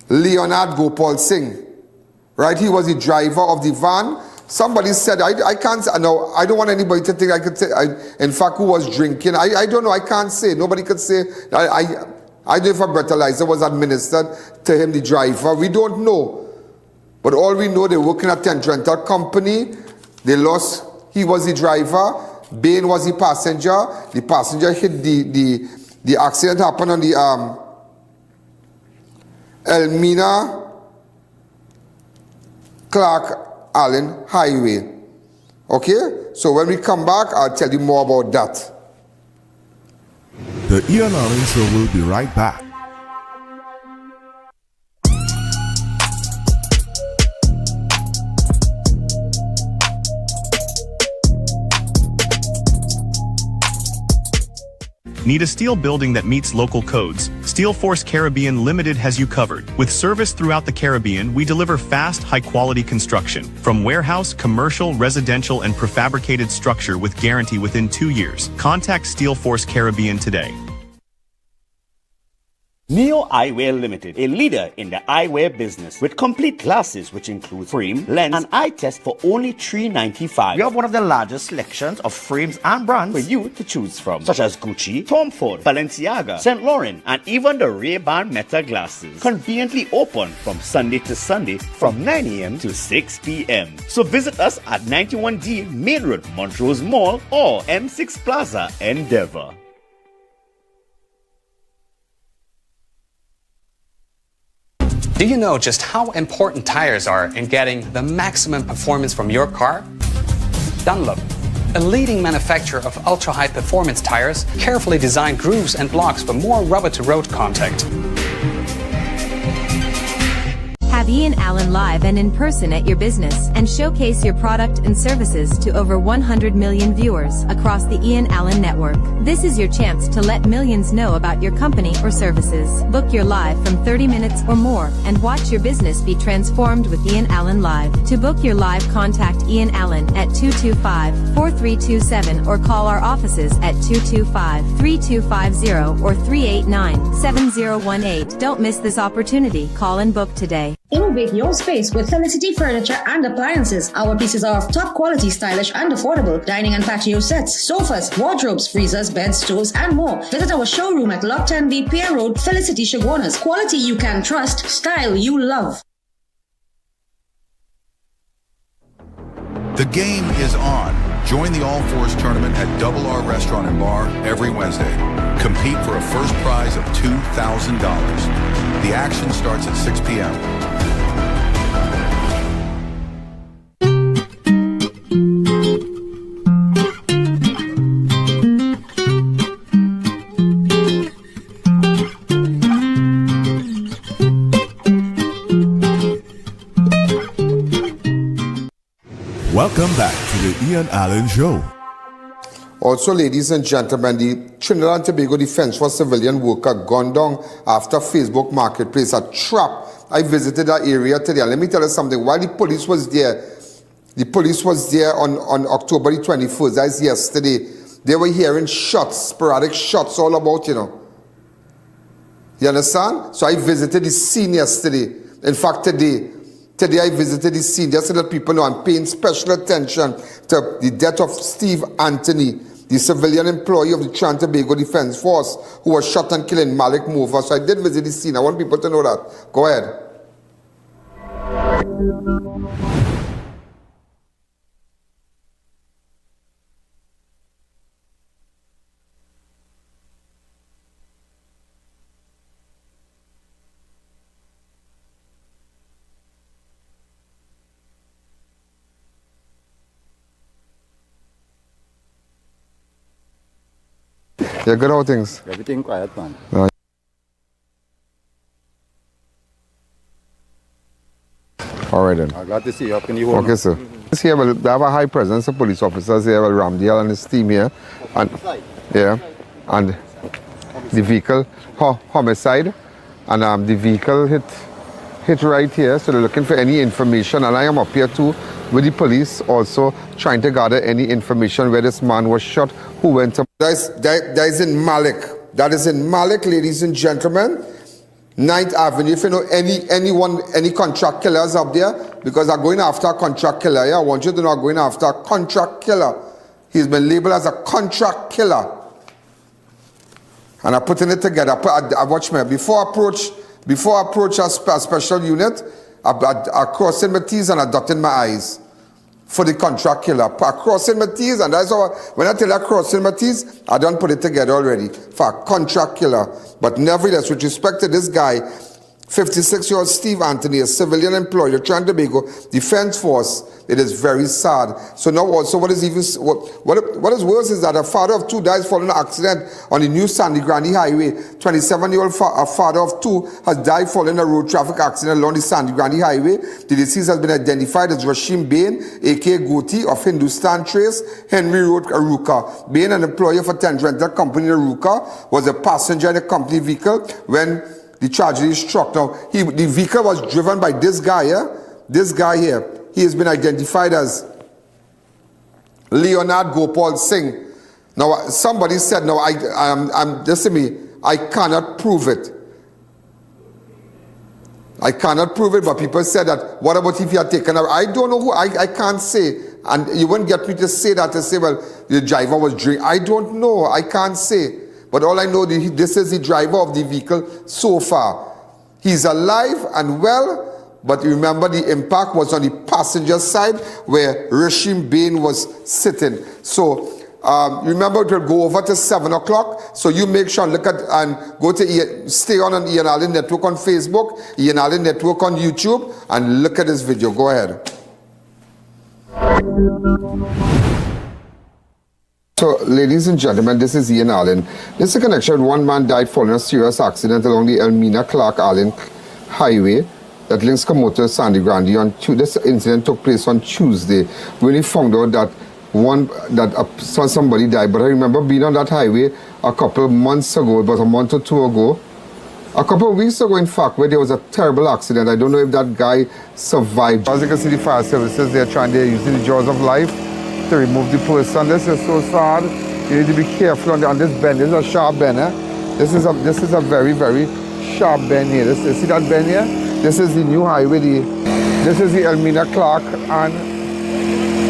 Boodoosingh. Right? He was the driver of the van. Somebody said, I can't say, no, I don't want anybody to think I could say, in fact, who was drinking. I don't know, I can't say. Nobody could say. I don't know if a breathalyzer was administered to him, the driver. We don't know. But all we know, they're working at a rental company. He was the driver. Bayne was the passenger. The passenger hit the accident happened on the Elmina Clark Allen Highway. Okay? So when we come back, I'll tell you more about that. The I.A.N Show will be right back. Need a steel building that meets local codes? Steel Force Caribbean Limited has you covered. With service throughout the Caribbean, we deliver fast, high-quality construction. From warehouse, commercial, residential, and prefabricated structure with guarantee within 2 years. Contact Steel Force Caribbean today. Neo Eyewear Limited, a leader in the eyewear business with complete glasses which include frame, lens, and eye test for only $3.95. We have one of the largest selections of frames and brands for you to choose from, such as Gucci, Tom Ford, Balenciaga, St. Laurent, and even the Ray-Ban Meta glasses. Conveniently open from Sunday to Sunday from 9 a.m. to 6 p.m. So visit us at 91D Main Road, Montrose Mall, or M6 Plaza, Endeavour. Do you know just how important tires are in getting the maximum performance from your car? Dunlop, a leading manufacturer of ultra-high performance tires, carefully designed grooves and blocks for more rubber-to-road contact. Have Ian live and in person at your business and showcase your product and services to over 100 million viewers across the Ian network. This is your chance to let millions know about your company or services. Book your live from 30 minutes or more and watch your business be transformed with Ian Live. To book your live, contact Ian at 225-4327 or call our offices at 225-3250 or 389-7018. Don't miss this opportunity. Call and book today. Innovate your space with Felicity Furniture and Appliances. Our pieces are of top quality, stylish and affordable. Dining and patio sets, sofas, wardrobes, freezers, beds, stoves and more. Visit our showroom at Lot 10B Pier Road, Felicity Chaguanas. Quality you can trust, style you love. The game is on. Join the All Fours tournament at Double R Restaurant and Bar every Wednesday. Compete for a first prize of $2,000. The action starts at 6 p.m. Welcome back to the I.A.N Show. Also, ladies and gentlemen, the Trinidad and Tobago Defense for Civilian Worker gunned down after Facebook Marketplace, a trap. I visited that area today, and let me tell you something. While the police was there on October the 21st, that is yesterday, they were hearing shots, sporadic shots all about, you know. You understand? So I visited the scene yesterday. In fact, today I visited the scene just so that people know I'm paying special attention to the death of Steve Anthony, the civilian employee of the Trinidad and Tobago Defense Force who was shot and killed in Malik Mova. So I did visit the scene. I want people to know that. Go ahead. Yeah, good how things? Everything quiet, man. All right then. I'm glad to see you up in the home. Okay, sir. Here, well, they have a high presence of police officers here, well, Ramdiel and his team here. And, yeah, and the vehicle, homicide, and the vehicle hit right here, so they're looking for any information, and I am up here too with the police also trying to gather any information where this man was shot, who went to... That is in Malik. That is in Malik, ladies and gentlemen. 9th Avenue. If you know any contract killers up there, because I'm going after a contract killer. Yeah, I want you to know I'm going after a contract killer. He's been labeled as a contract killer. And I'm putting it together. I watch me. Before I approach a special unit, I crossing my T's and I dotting my I's for the contract killer. I crossing my T's, and that's how, when I tell you I crossing my T's, I don't put it together already for a contract killer. But nevertheless, with respect to this guy, 56-year-old Steve Anthony, a civilian employee of Trinidad and Tobago Defense Force, it is very sad. So now also what is worse is that a father of two dies following an accident on the new Sangre Grande Highway. 27-year-old father of two has died following a road traffic accident along the Sangre Grande Highway. The deceased has been identified as Rusheem Bayne, a.k.a. Goati of Hindustan Trace, Henry Road, Arouca. Bayne, an employee of a tent rental company in Arouca, was a passenger in a company vehicle when the tragedy struck. Now, the vehicle was driven by this guy here. This guy here. He has been identified as Leonard Gopal Singh. Now, somebody said, no, listen to me, I cannot prove it. I cannot prove it, but people said that, what about if he had taken a... I don't know who, I can't say. And you wouldn't get me to say that, to say, well, the driver was drinking. I don't know, I can't say. But all I know, this is the driver of the vehicle so far. He's alive and well, but remember the impact was on the passenger side where Rusheem Bayne was sitting. So remember to go over to 7 o'clock. So you make sure and look at and go to stay on I.A.N Network on Facebook, I.A.N Network on YouTube, and look at this video. Go ahead. So, ladies and gentlemen, this is I.A.N. This is a connection with one man died following a serious accident along the Elmina-Clark-Allen Highway that links Komoto and Sangre Grande. This incident took place on Tuesday. We only found out that somebody died, but I remember being on that highway a couple of months ago, about a month or two ago, a couple of weeks ago, in fact, where there was a terrible accident. I don't know if that guy survived. As you can see, the fire services, they're using the jaws of life to remove the person. This is so sad. You need to be careful on this bend. This is a sharp bend. This is a very, very sharp bend here. See that bend here? This is the new highway. This is the Elmina Clark and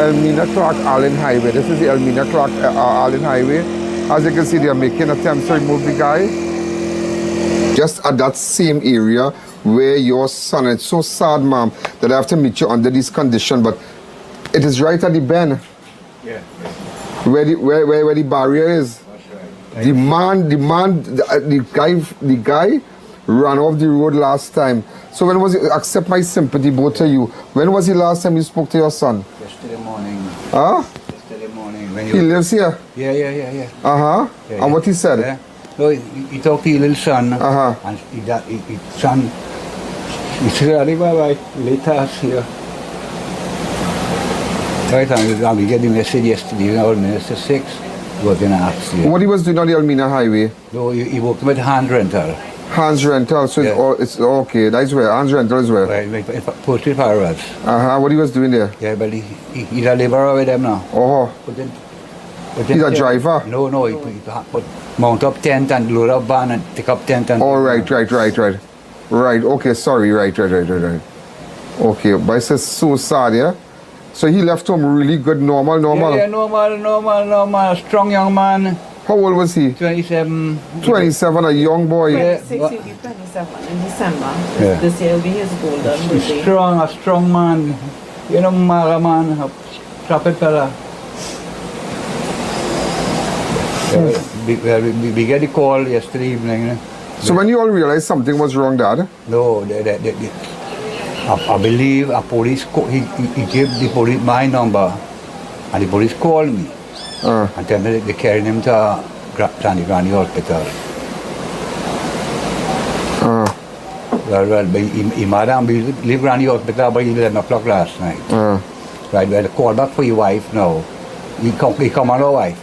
Elmina Clark Allen Highway. This is the Elmina Clark Allen Highway. As you can see, they are making attempts to remove the guy. Just at that same area where your son, it's so sad, ma'am, that I have to meet you under this condition, but it is right at the bend. Yeah. Where the barrier is. Right. The guy ran off the road last time. So when was it, accept my sympathy, both of you. When was the last time you spoke to your son? Yesterday morning. Huh? Yesterday morning. When He lives here? Yeah. Yeah, and what he said? Yeah. No, he talked to your little son. And his son, he said, bye-bye, later here. Right, and we get the message yesterday, you know, Minister 6, was going to ask you. What he was doing on the Elmina Highway? No, he worked with hand rental. Hands rental, so it's okay, that's where, hands rental is where? Right, poultry farmers. What he was doing there? Yeah, but he's a laborer with them now. Oh. He's a driver? No, he mount up tent and load up van and take up tent and... Oh, right. Right, okay, sorry, right. Okay, but it's so sad, yeah? So he left home really good, normal? Yeah, normal, strong young man. How old was he? 27. 27, a young boy. Yeah. 27 in December. Yeah. This year will be his golden birthday. A strong man. You know, Mara man, a trapper fella. We get the call yesterday evening. So when you all realized something was wrong, Dad? No, I believe a police, he gave the police my number, and the police called me. And tell me they carried him to Sangre Grande Hospital. Well, he madam, we leave Grande Hospital by 11 o'clock last night. Right, well, call back for your wife now. He come on our wife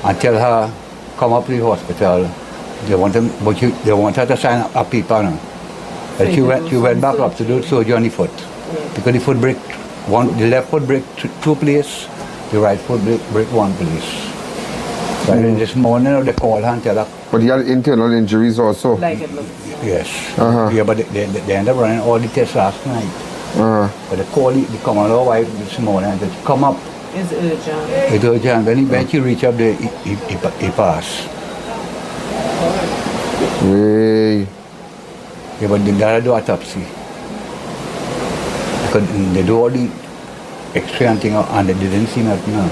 and tell her, come up to the hospital. They want her to sign a paper now. But she went back up to do surgery on the foot. Because the foot break, the left foot break two places, the right foot break one place. But this morning they called her and tell her. But he had internal injuries also? Like it looks. Yes. Yeah, but they ended up running all the tests last night. But they called the commodore wife this morning and said, come up. It's urgent. It's urgent. When she reached up there, he passed. Hey. Yeah, but they gotta do autopsy. Because they do all the X-ray and thing and they didn't see nothing now.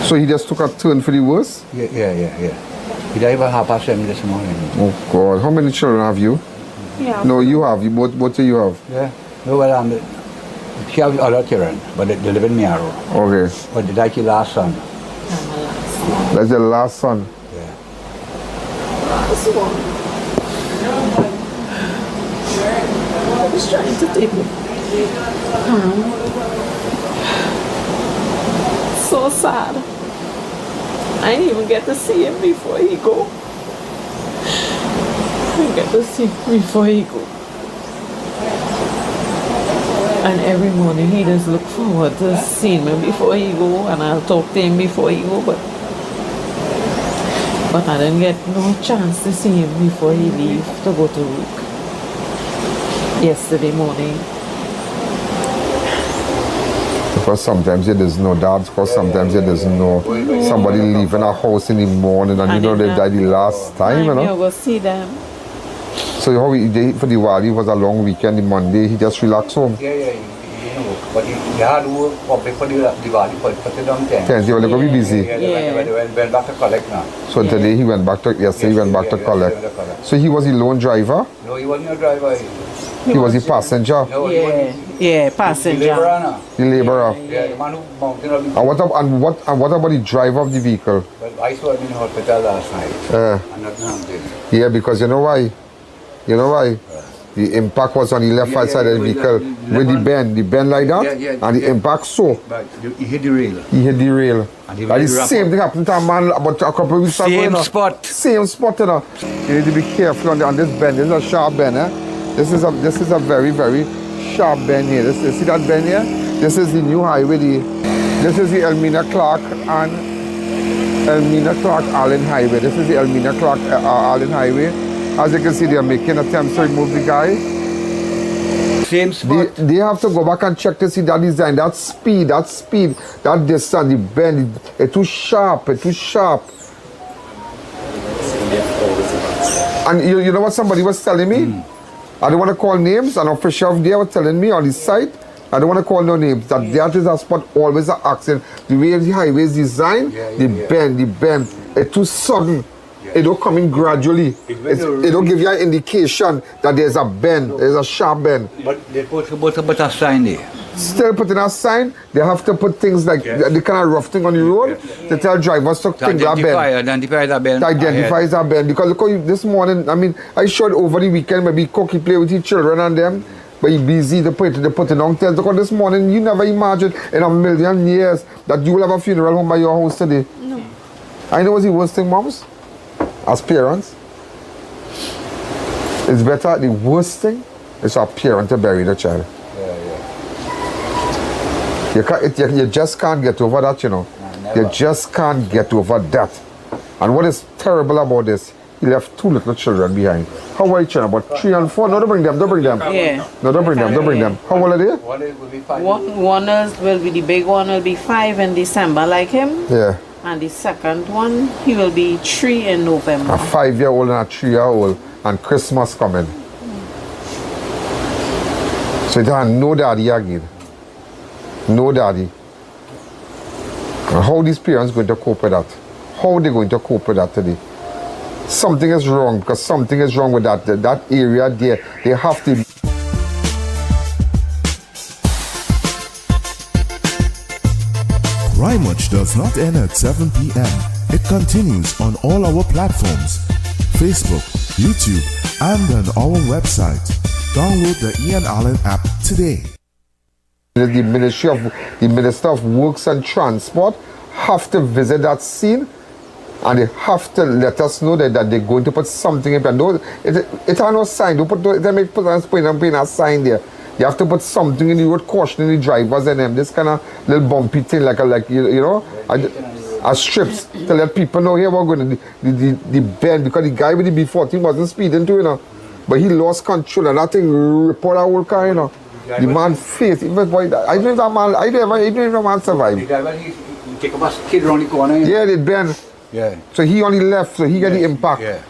So he just took a turn for the worse? Yeah. He died about 7:30 this morning. Oh God, how many children have you? Yeah. No, you have, both of you have? Yeah. No, well, she has other children, but they live in Miaro. Okay. But that's your last son. That's your last son? Yeah. This one. I was trying to take it. So sad. I didn't even get to see him before he go. I didn't get to see him before he go. And every morning he just look forward to seeing me before he go, and I'll talk to him before he go, but I didn't get no chance to see him before he leave to go to work yesterday morning. Because sometimes you doesn't know that, because sometimes you doesn't know somebody leaving a house in the morning and you know they died the last time, you know. I go see them. So how he did for Diwali was a long weekend, the Monday, he just relaxed home? Yeah, you know, but he had to work public for the Diwali for the long time. Yes, he was going to be busy. Yeah. Went back to collect now. So today he went back to, yesterday he went back to collect. So he was the lone driver? No, he wasn't a driver. He was the passenger? No, yeah, passenger. The laborer now. The laborer? Yeah, the man who mounted up. And what about the driver of the vehicle? Well, I saw him in the hospital last night. And nothing happened. Yeah, because you know why? You know why? The impact was on the left side of the vehicle with the bend like that, and the impact so. But he hit the rail. He hit the rail. And the same thing happened to a man about a couple of weeks ago. Same spot. Same spot, you know. You need to be careful on this bend. This is a sharp bend, eh? This is a very, very sharp bend here. You see that bend here? This is the new highway. This is the Elmina Clark and Elmina Clark Allen Highway. This is the Elmina Clark Allen Highway. As you can see, they are making attempts to remove the guy. Same spot. They have to go back and check to see that design, that speed, that distance, the bend. It's too sharp, And you know what somebody was telling me? I don't want to call names. An official there was telling me on the site, I don't want to call no names, that is a spot always an accident. The way the highway is designed, the bend, it's too sudden. It don't come in gradually. It don't give you an indication that there's a bend, there's a sharp bend. But they're supposed to put a sign there. Still putting a sign, they have to put things like the kind of rough thing on the road to tell drivers to think that bend. Identify that bend. Identifies that bend. Because look how this morning, I mean, I showed over the weekend, maybe Cookie play with his children and them, but he busy to put it on tails. Look how this morning, you never imagine in a million years that you will have a funeral home by your house today. No. I know what's the worst thing, moms? As parents, it's better, the worst thing is for a parent to bury the child. You just can't get over that, you know. You just can't get over that. And what is terrible about this, he left 2 little children behind. How old are children? About 3 and 4? No, don't bring them. Yeah. No, don't bring them. How old are they? One will be the big one, will be 5 in December, like him. Yeah. And the second one, he will be 3 in November. A 5-year-old and a 3-year-old, and Christmas coming. So it had no daddy again. No daddy. And how these parents going to cope with that? How are they going to cope with that today? Something is wrong, because something is wrong with that area there. They have to. Crime Watch does not end at 7 p.m. It continues on all our platforms, Facebook, YouTube, and on our website. Download the I.A.N app today. The Minister of Works and Transport have to visit that scene, and they have to let us know that they're going to put something in place. It's no sign. They make put a sign there. You have to put something in the road, cautioning the drivers and them. This kind of little bumpy thing, like strips to let people know here we're going to the bend, because the guy with the B14 wasn't speeding too, you know, but he lost control and that thing ripped out the whole car, you know. The man face, I don't know if that man survived. The guy when he take up a skid around the corner. Yeah, it bend. Yeah. So he only left, so he got the impact. Yeah.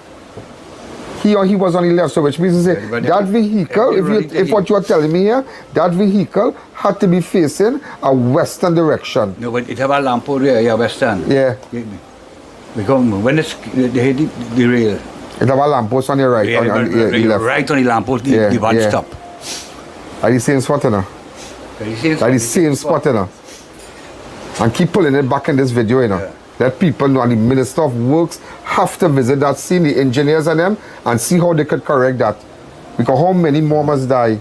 He was on the left, so which means to say that vehicle, if what you are telling me here, that vehicle had to be facing a western direction. No, but it have a lamp over there, yeah, western. Yeah. Because when they hit the rail. It have a lamppost on your right, yeah, on the left. Right on the lamppost, the van stop. Are the same spot, you know? Are the same spot, you know? And keep pulling it back in this video, you know? Yeah. Let people know, and the Minister of Works have to visit that scene, the engineers and them, and see how they could correct that. Because how many more must die?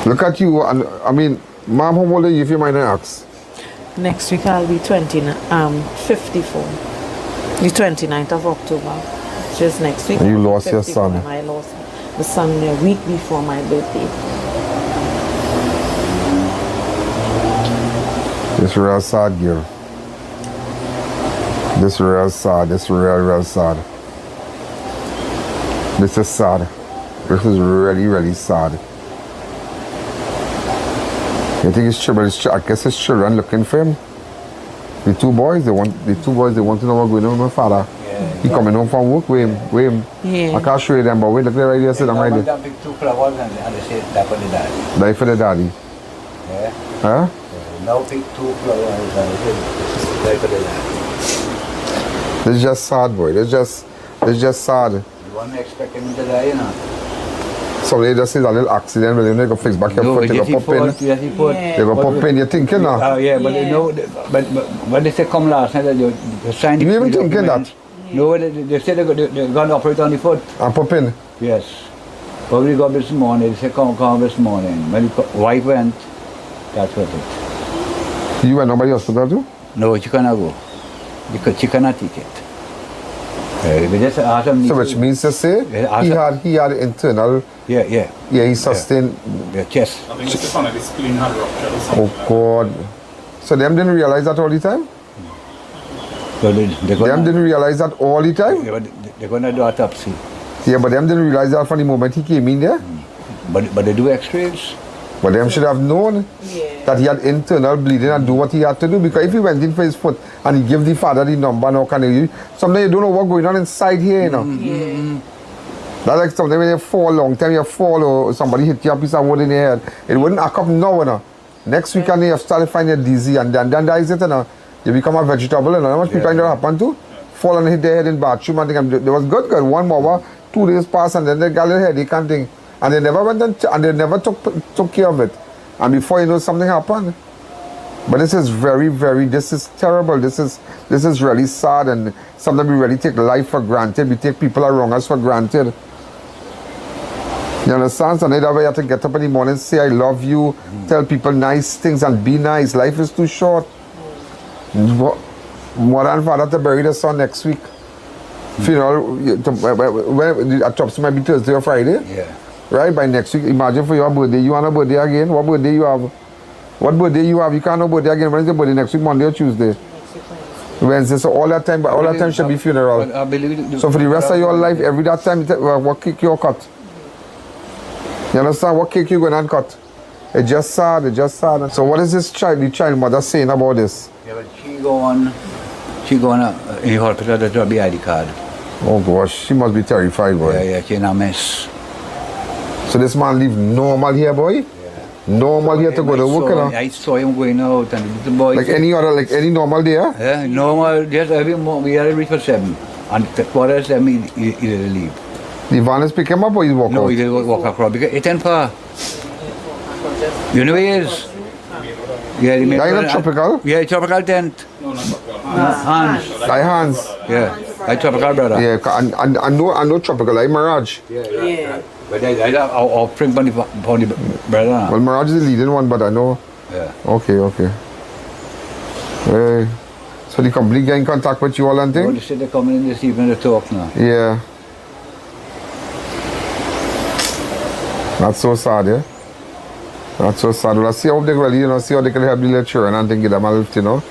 Look at you, and I mean, ma'am, how old are you, if you mind I ask? Next week I'll be 54. The 29th of October. Just next week. And you lost your son. And I lost the son a week before my birthday. It's real sad, girl. This is real sad. This real sad. This is sad. This is really sad. You think it's children? I guess it's children looking for him. The two boys, they want to know what's going on with my father. Yeah. He coming home from work with him. Yeah. I can't show you them, but wait, look right there, sit down right there. They pick 2 flowers and they say that for the daddy. Die for the daddy. Yeah. Huh? Now pick 2 flowers and they say die for the daddy. This is just sad, boy. This is just sad. You weren't expecting him to die, you know. Somebody just sees a little accident, but they go fix back your foot, they go pop in. They go pop in, you're thinking now. Yeah, but you know, but when they say come last night, you signed. You even thinking that? No, they said they're going to operate on the foot. And pop in? Yes. But we got this morning, they said come this morning. When the wife went, that's what it. You went nobody hospital too? No, she cannot go. Because she cannot take it. They just asked him. So which means to say he had internal. Yeah, he sustained. Yeah, chest. I think it's one of the spleen had ruptured or something. Oh God! So them didn't realize that all the time. So them didn't realize that all the time. Yeah, but They're going to do autopsy. Yeah, but them didn't realize that from the moment he came in there. But they do x-rays. But them should have known that he had internal bleeding and do what he had to do. Because if he went in for his foot and he gave the father the number, now can you? Sometimes you don't know what's going on inside here, you know. That's like sometimes when you fall, long time you fall or somebody hit you a piece of wood in your head. It wouldn't act up now, you know. Next week and you start to find you dizzy and then that is it, you know. You become a vegetable, you know. How much people that happen to? Fall and hit their head in bathroom and think there was good, 1 hour, 2 days pass and then they got a headache and thing. And they never went and they never took care of it. And before you know, something happened. But this is this is terrible. This is really sad, and sometimes we really take life for granted. We take people around us for granted. You understand? So that's why you have to get up in the morning, say I love you, tell people nice things and be nice. Life is too short. Mother and father to bury the son next week. Funeral, when autopsy might be Thursday or Friday. Yeah. Right, by next week, imagine for your birthday, you want a birthday again? What birthday you have? What birthday you have? You can't have birthday again. When is your birthday? Next week, Monday or Tuesday? Wednesday. So all that time, but all that time should be funeral. So for the rest of your life, every that time, what cake you cut? You understand? What cake you going to cut? It's just sad, So what is this the child mother saying about this? Yeah, but she going in the hospital to drop the ID card. Oh gosh, she must be terrified, boy. Yeah, she's in a mess. So this man live normal here, boy? Yeah. Normal here to go to work, you know? I saw him going out and the boy... Like any normal day, huh? Yeah, normal, just every morning, we had to reach for 7. And at 7:15, he leave. The van is pick him up or he walk out? No, he didn't walk across because it's 10 far. You know where he is? Yeah, he not tropical? Yeah, tropical tent. No, not tropical. Hans. Hans. Yeah, I tropical brother. Yeah, I know tropical, like Mirage. Yeah. But I'll bring money for the brother. Well, Mirage is the leading one, but I know. Yeah. Okay. So the company get in contact with you all and things? Oh, they said they're coming in this evening to talk now. Yeah. That's so sad, yeah? That's so sad. Well, I see how they really, see how they can help the little children and think, give them a lift, you know,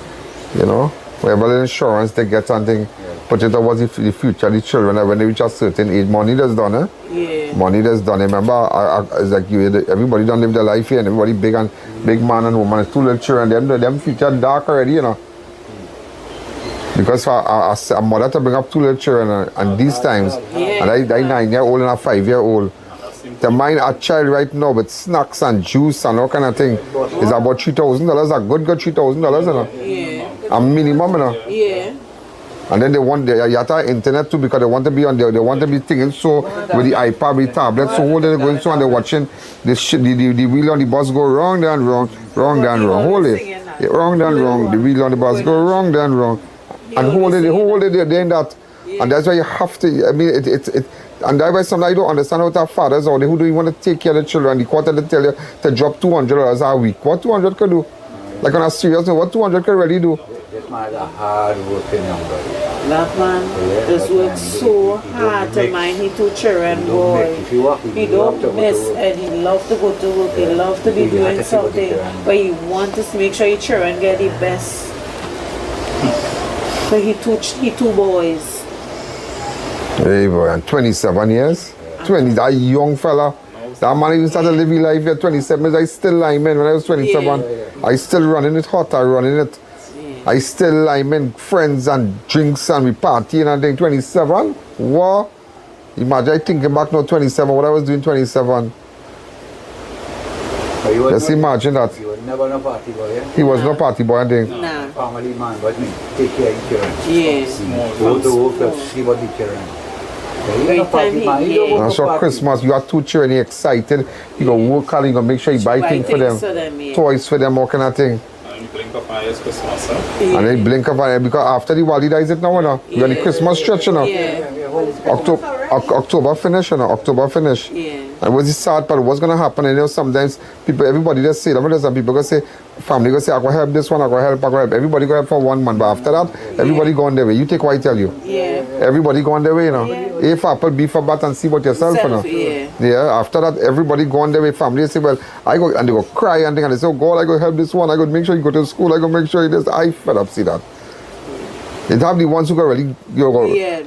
whatever the insurance they get and thing, but it was the future, the children, when they reach a certain age, money that's done, eh? Yeah. Money that's done. Remember, it's like everybody don't live their life here, and everybody big man and woman, 2 little children, them future dark already, you know. Because for a mother to bring up 2 little children, and these times, and I 9-year-old and a 5-year-old, to mind a child right now with snacks and juice and all kind of thing is about $3,000, a good $3,000, you know. Yeah. A minimum, you know. Yeah. And then they want the internet too because they want to be on there. They want to be thinking so with the iPad, with the tablet. So all they're going so and they're watching the wheel on the bus go wrong, then wrong, hold it. Wrong, then wrong. The wheel on the bus go wrong, then wrong. And hold it, they're doing that. And that's why you have to, I mean, and that's why sometimes I don't understand how our fathers out there who don't even want to take care of the children. The quarter they tell you to drop $200 a week. What 200 could do? Like on a serious note, what 200 could really do? This man is a hard working young boy. That man just works so hard to mind his 2 children, boy. He don't miss and he loves to go to work, he loves to be doing something, but he wants to make sure his children get the best. So he 2 boys. Hey boy, and 27 years? 20, that young fella. That man even started living life at 27. I still lineman when I was 27. I still running it hot, I still lineman friends and drinks and we partying and thing. 27? What? Imagine I thinking back now 27, what I was doing 27. Just imagine that. He was never no party boy, yeah? He was no party boy, I think. Nah. Family man, but me, take care of the children. Yes. Go to work to see what the children. And so Christmas, you have 2 children, you're excited. You go work hard, you go make sure you buy things for them. Toys for them, all kind of thing. And blink of an eye is Christmas, huh? And they blink of an eye because after the holiday is it now, you know? You got the Christmas stretch, you know? October finish, you know? October finish. And what's the sad part? What's going to happen? You know, sometimes everybody just say, some people go say, family go say, I go help this one, I go help. Everybody go help for 1 month. But after that, everybody go on their way. You take what I tell you. Everybody go on their way, you know. A for apple, B for bat, and see what yourself, you know. After that, everybody go on their way. Family say, well, I go, and they go cry and they say, oh God, I go help this one. I go make sure you go to school. I go make sure you this. I fed up, see that. It have the ones who go really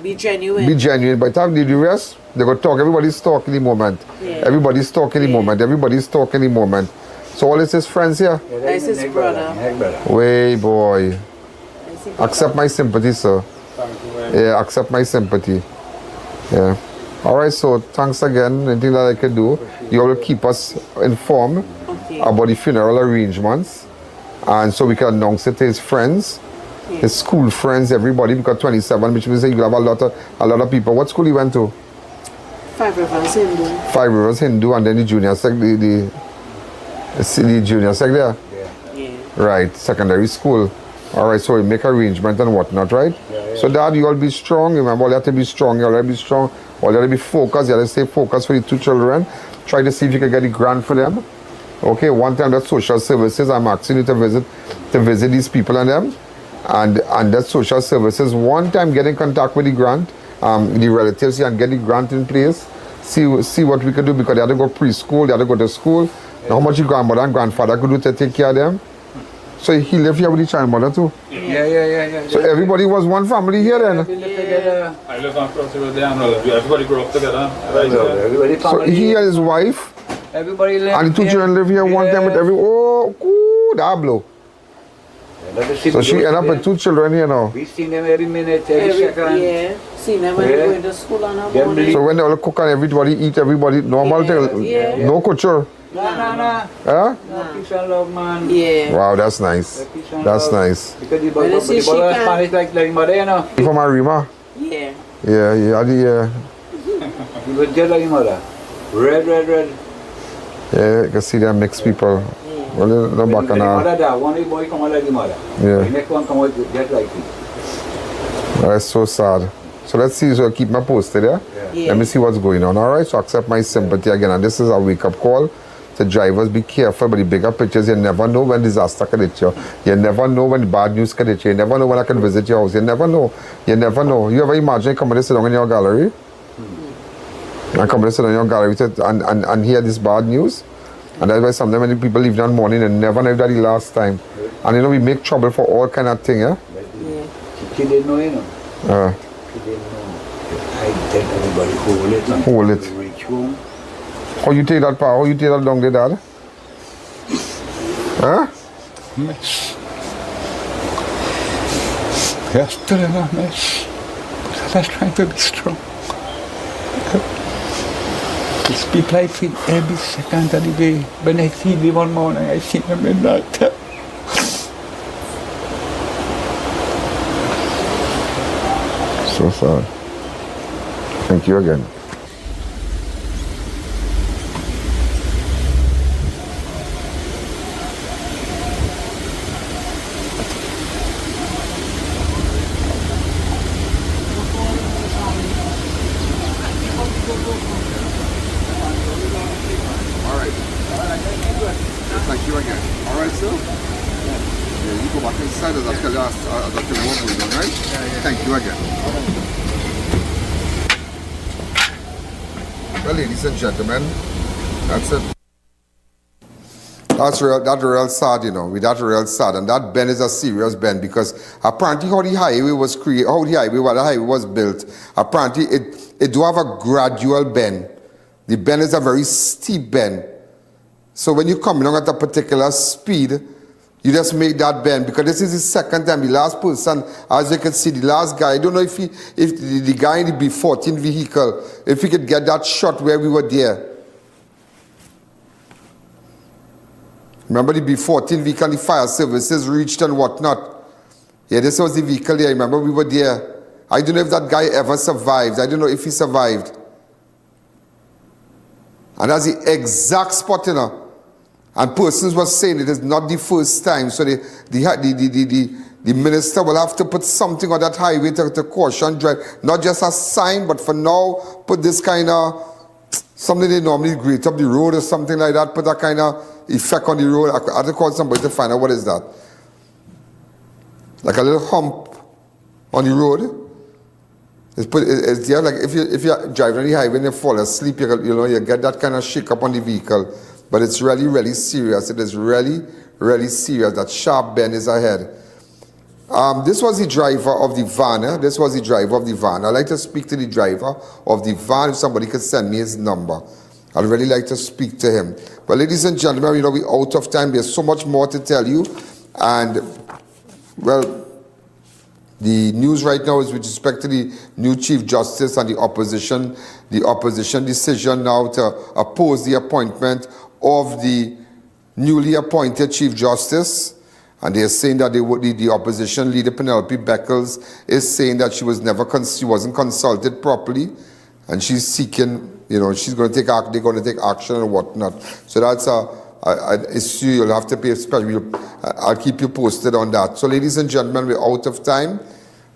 be genuine. Be genuine, but have the rest, they go talk. Everybody's talking the moment. Yeah. Everybody's talking the moment. Everybody's talking the moment. So all is his friends here? That's his brother. Way boy. Accept my sympathy, sir. Yeah, accept my sympathy. Yeah. Alright, so thanks again. Anything that I can do, you will keep us informed about the funeral arrangements. And so we can announce it to his friends, his school friends, everybody, because 27, which means that you have a lot of people. What school you went to? 5 Rivers Hindu. 5 Rivers Hindu, and then the junior sec, the junior sec there? Yeah. Right, secondary school. Alright, so we make arrangement and whatnot, right? So Dad, you all be strong. Remember, you have to be strong. You all have to be strong. All you have to be focused. You have to stay focused for the 2 children. Try to see if you can get a grant for them. Okay, one time that social services, I'm asking you to visit these people and them. And that social services, one time get in contact with the grant, the relatives, and get the grant in place. See what we can do, because they have to go preschool, they have to go to school. Now, how much your grandmother and grandfather could do to take care of them? So he lived here with the child mother too? Yeah. So everybody was one family here then? I live on Cross River there, and everybody grew up together. So he and his wife, everybody live, and the 2 children live here one time with every, that blow. So she ended up with 2 children here now. We seen them every minute, every second. Yeah, seen them when they go to school on a morning. So when they all cook and everybody eat, everybody normal thing, no culture. No. Huh? No peace and love, man. Yeah. Wow, that's nice. That's nice. Because the brother Spanish like mother, you know. From Arima? Yeah. Yeah. He was just like mother. Red. Yeah, you can see them mixed people. Well, no back and all. One boy come out like the mother. Yeah. The next one come out just like him. That's so sad. So let's see, so keep me posted, yeah? Let me see what's going on, alright? So accept my sympathy again. And this is a wake-up call to drivers. Be careful, but the bigger pictures, you never know when disaster can hit you. You never know when bad news can hit you. You never know when I can visit your house. You never know. You ever imagine coming to sit down in your gallery? And come to sit down in your gallery and hear this bad news? And that's why sometimes when people leave that morning and never know that the last time. And we make trouble for all kind of thing, yeah? She didn't know, you know. She didn't know. I tell everybody hold it. Reach home. How you take that power? How you take that down there, Dad? Huh? Mess. You're still in a mess. But I'm trying to be strong. I speak life in every second of the day. When I see them one morning, I see them in night. So sad. Thank you again. Thank you again. All right, sir? Yeah, you go back inside as I tell you what we're doing, right? Thank you again. Well, ladies and gentlemen, that's it. That's real sad, you know. That's real sad. And that bend is a serious bend, because apparently how the highway was created, how the highway was built, apparently it do have a gradual bend. The bend is a very steep bend. So when you come along at a particular speed, you just make that bend, because this is the second time. The last person, as you can see, the last guy, I don't know if the guy in the B14 vehicle, if he could get that shot where we were there. Remember the B14 vehicle, the fire services reached and whatnot. Yeah, this was the vehicle there. Remember we were there. I don't know if that guy ever survived. I don't know if he survived. And that's the exact spot, you know. And persons were saying it is not the first time. So the minister will have to put something on that highway to caution drive. Not just a sign, but for now, put this kind of, something they normally grate up the road or something like that. Put that kind of effect on the road. I have to call somebody to find out what is that. Like a little hump on the road. It's there, like if you're driving on the highway and you fall asleep, you get that kind of shake up on the vehicle. But it's really, really serious. It is really, really serious. That sharp bend is ahead. This was the driver of the van. This was the driver of the van. I'd like to speak to the driver of the van. If somebody could send me his number, I'd really like to speak to him. But ladies and gentlemen, you know, we're out of time. There's so much more to tell you. And, well, the news right now is with respect to the new Chief Justice and the opposition decision now to oppose the appointment of the newly appointed Chief Justice. And they're saying that the opposition leader, Penelope Beckles, is saying that she wasn't consulted properly, and she's seeking, you know, they're going to take action and whatnot. So that's an issue you'll have to pay special. I'll keep you posted on that. So, ladies and gentlemen, we're out of time.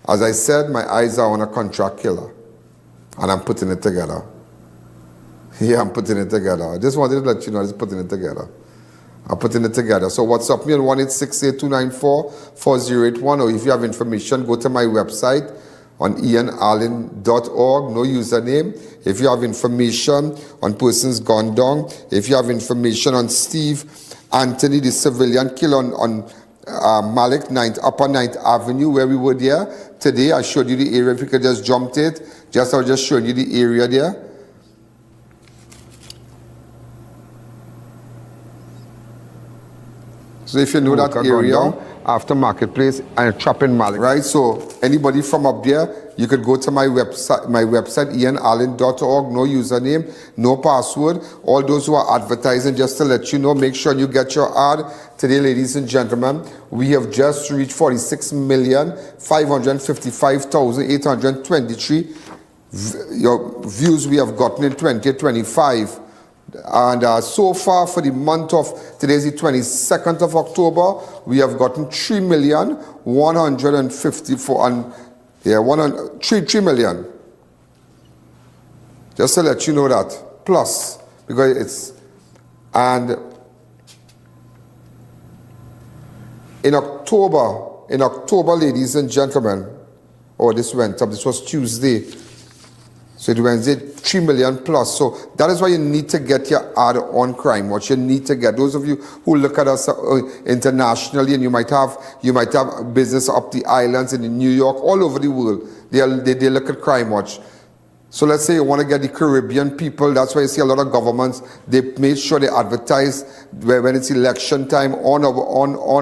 As I said, my eyes are on a contract killer, and I'm putting it together. Yeah, I'm putting it together. I just wanted to let you know I'm putting it together. I'm putting it together. So WhatsApp me on 1-868-294-4081, or if you have information, go to my website on ianalleyne.org, no username. If you have information on persons gone down, if you have information on Steve Anthony, the civilian killed on Malik, Upper 9th Avenue, where we were there today, I showed you the area. If you could just jump it, I was just showing you the area there. So if you know that area, after Marketplace and Trapping Malik, right? So anybody from up there, you could go to my website, ianalleyne.org, no username, no password. All those who are advertising, just to let you know, make sure you get your ad. Today, ladies and gentlemen, we have just reached 46,555,823 views we have gotten in 2025. And so far for the month of, today is the 22nd of October, we have gotten 3 million. Just to let you know that. Plus, because it's, and in October, ladies and gentlemen, this went up, this was Tuesday. So it Wednesday, 3 million plus. So that is why you need to get your ad on Crime Watch. You need to get, those of you who look at us internationally, and you might have business up the islands and in New York, all over the world, they look at Crime Watch. So let's say you want to get the Caribbean people, that's why you see a lot of governments, they make sure they advertise when it's election time on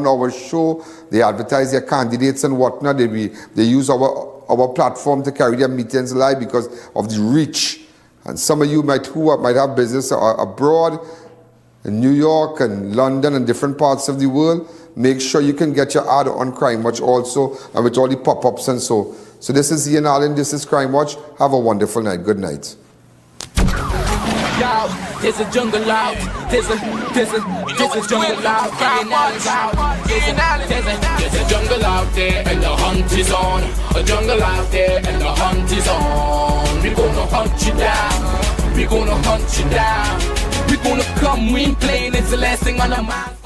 our show, they advertise their candidates and whatnot, they use our platform to carry their meetings live because of the reach. And some of you might have business abroad, in New York and London and different parts of the world. Make sure you can get your ad on Crime Watch also, and with all the pop-ups and so. So this is Ian Allen, this is Crime Watch. Have a wonderful night. Good night. Yo, there's a jungle out. There's a jungle out. Ian Allen's out. There's a jungle out there and the hunt is on. A jungle out there and the hunt is on. We're gonna hunt you down. We're gonna hunt you down. We're gonna come, we ain't playing, it's the last thing on our mind.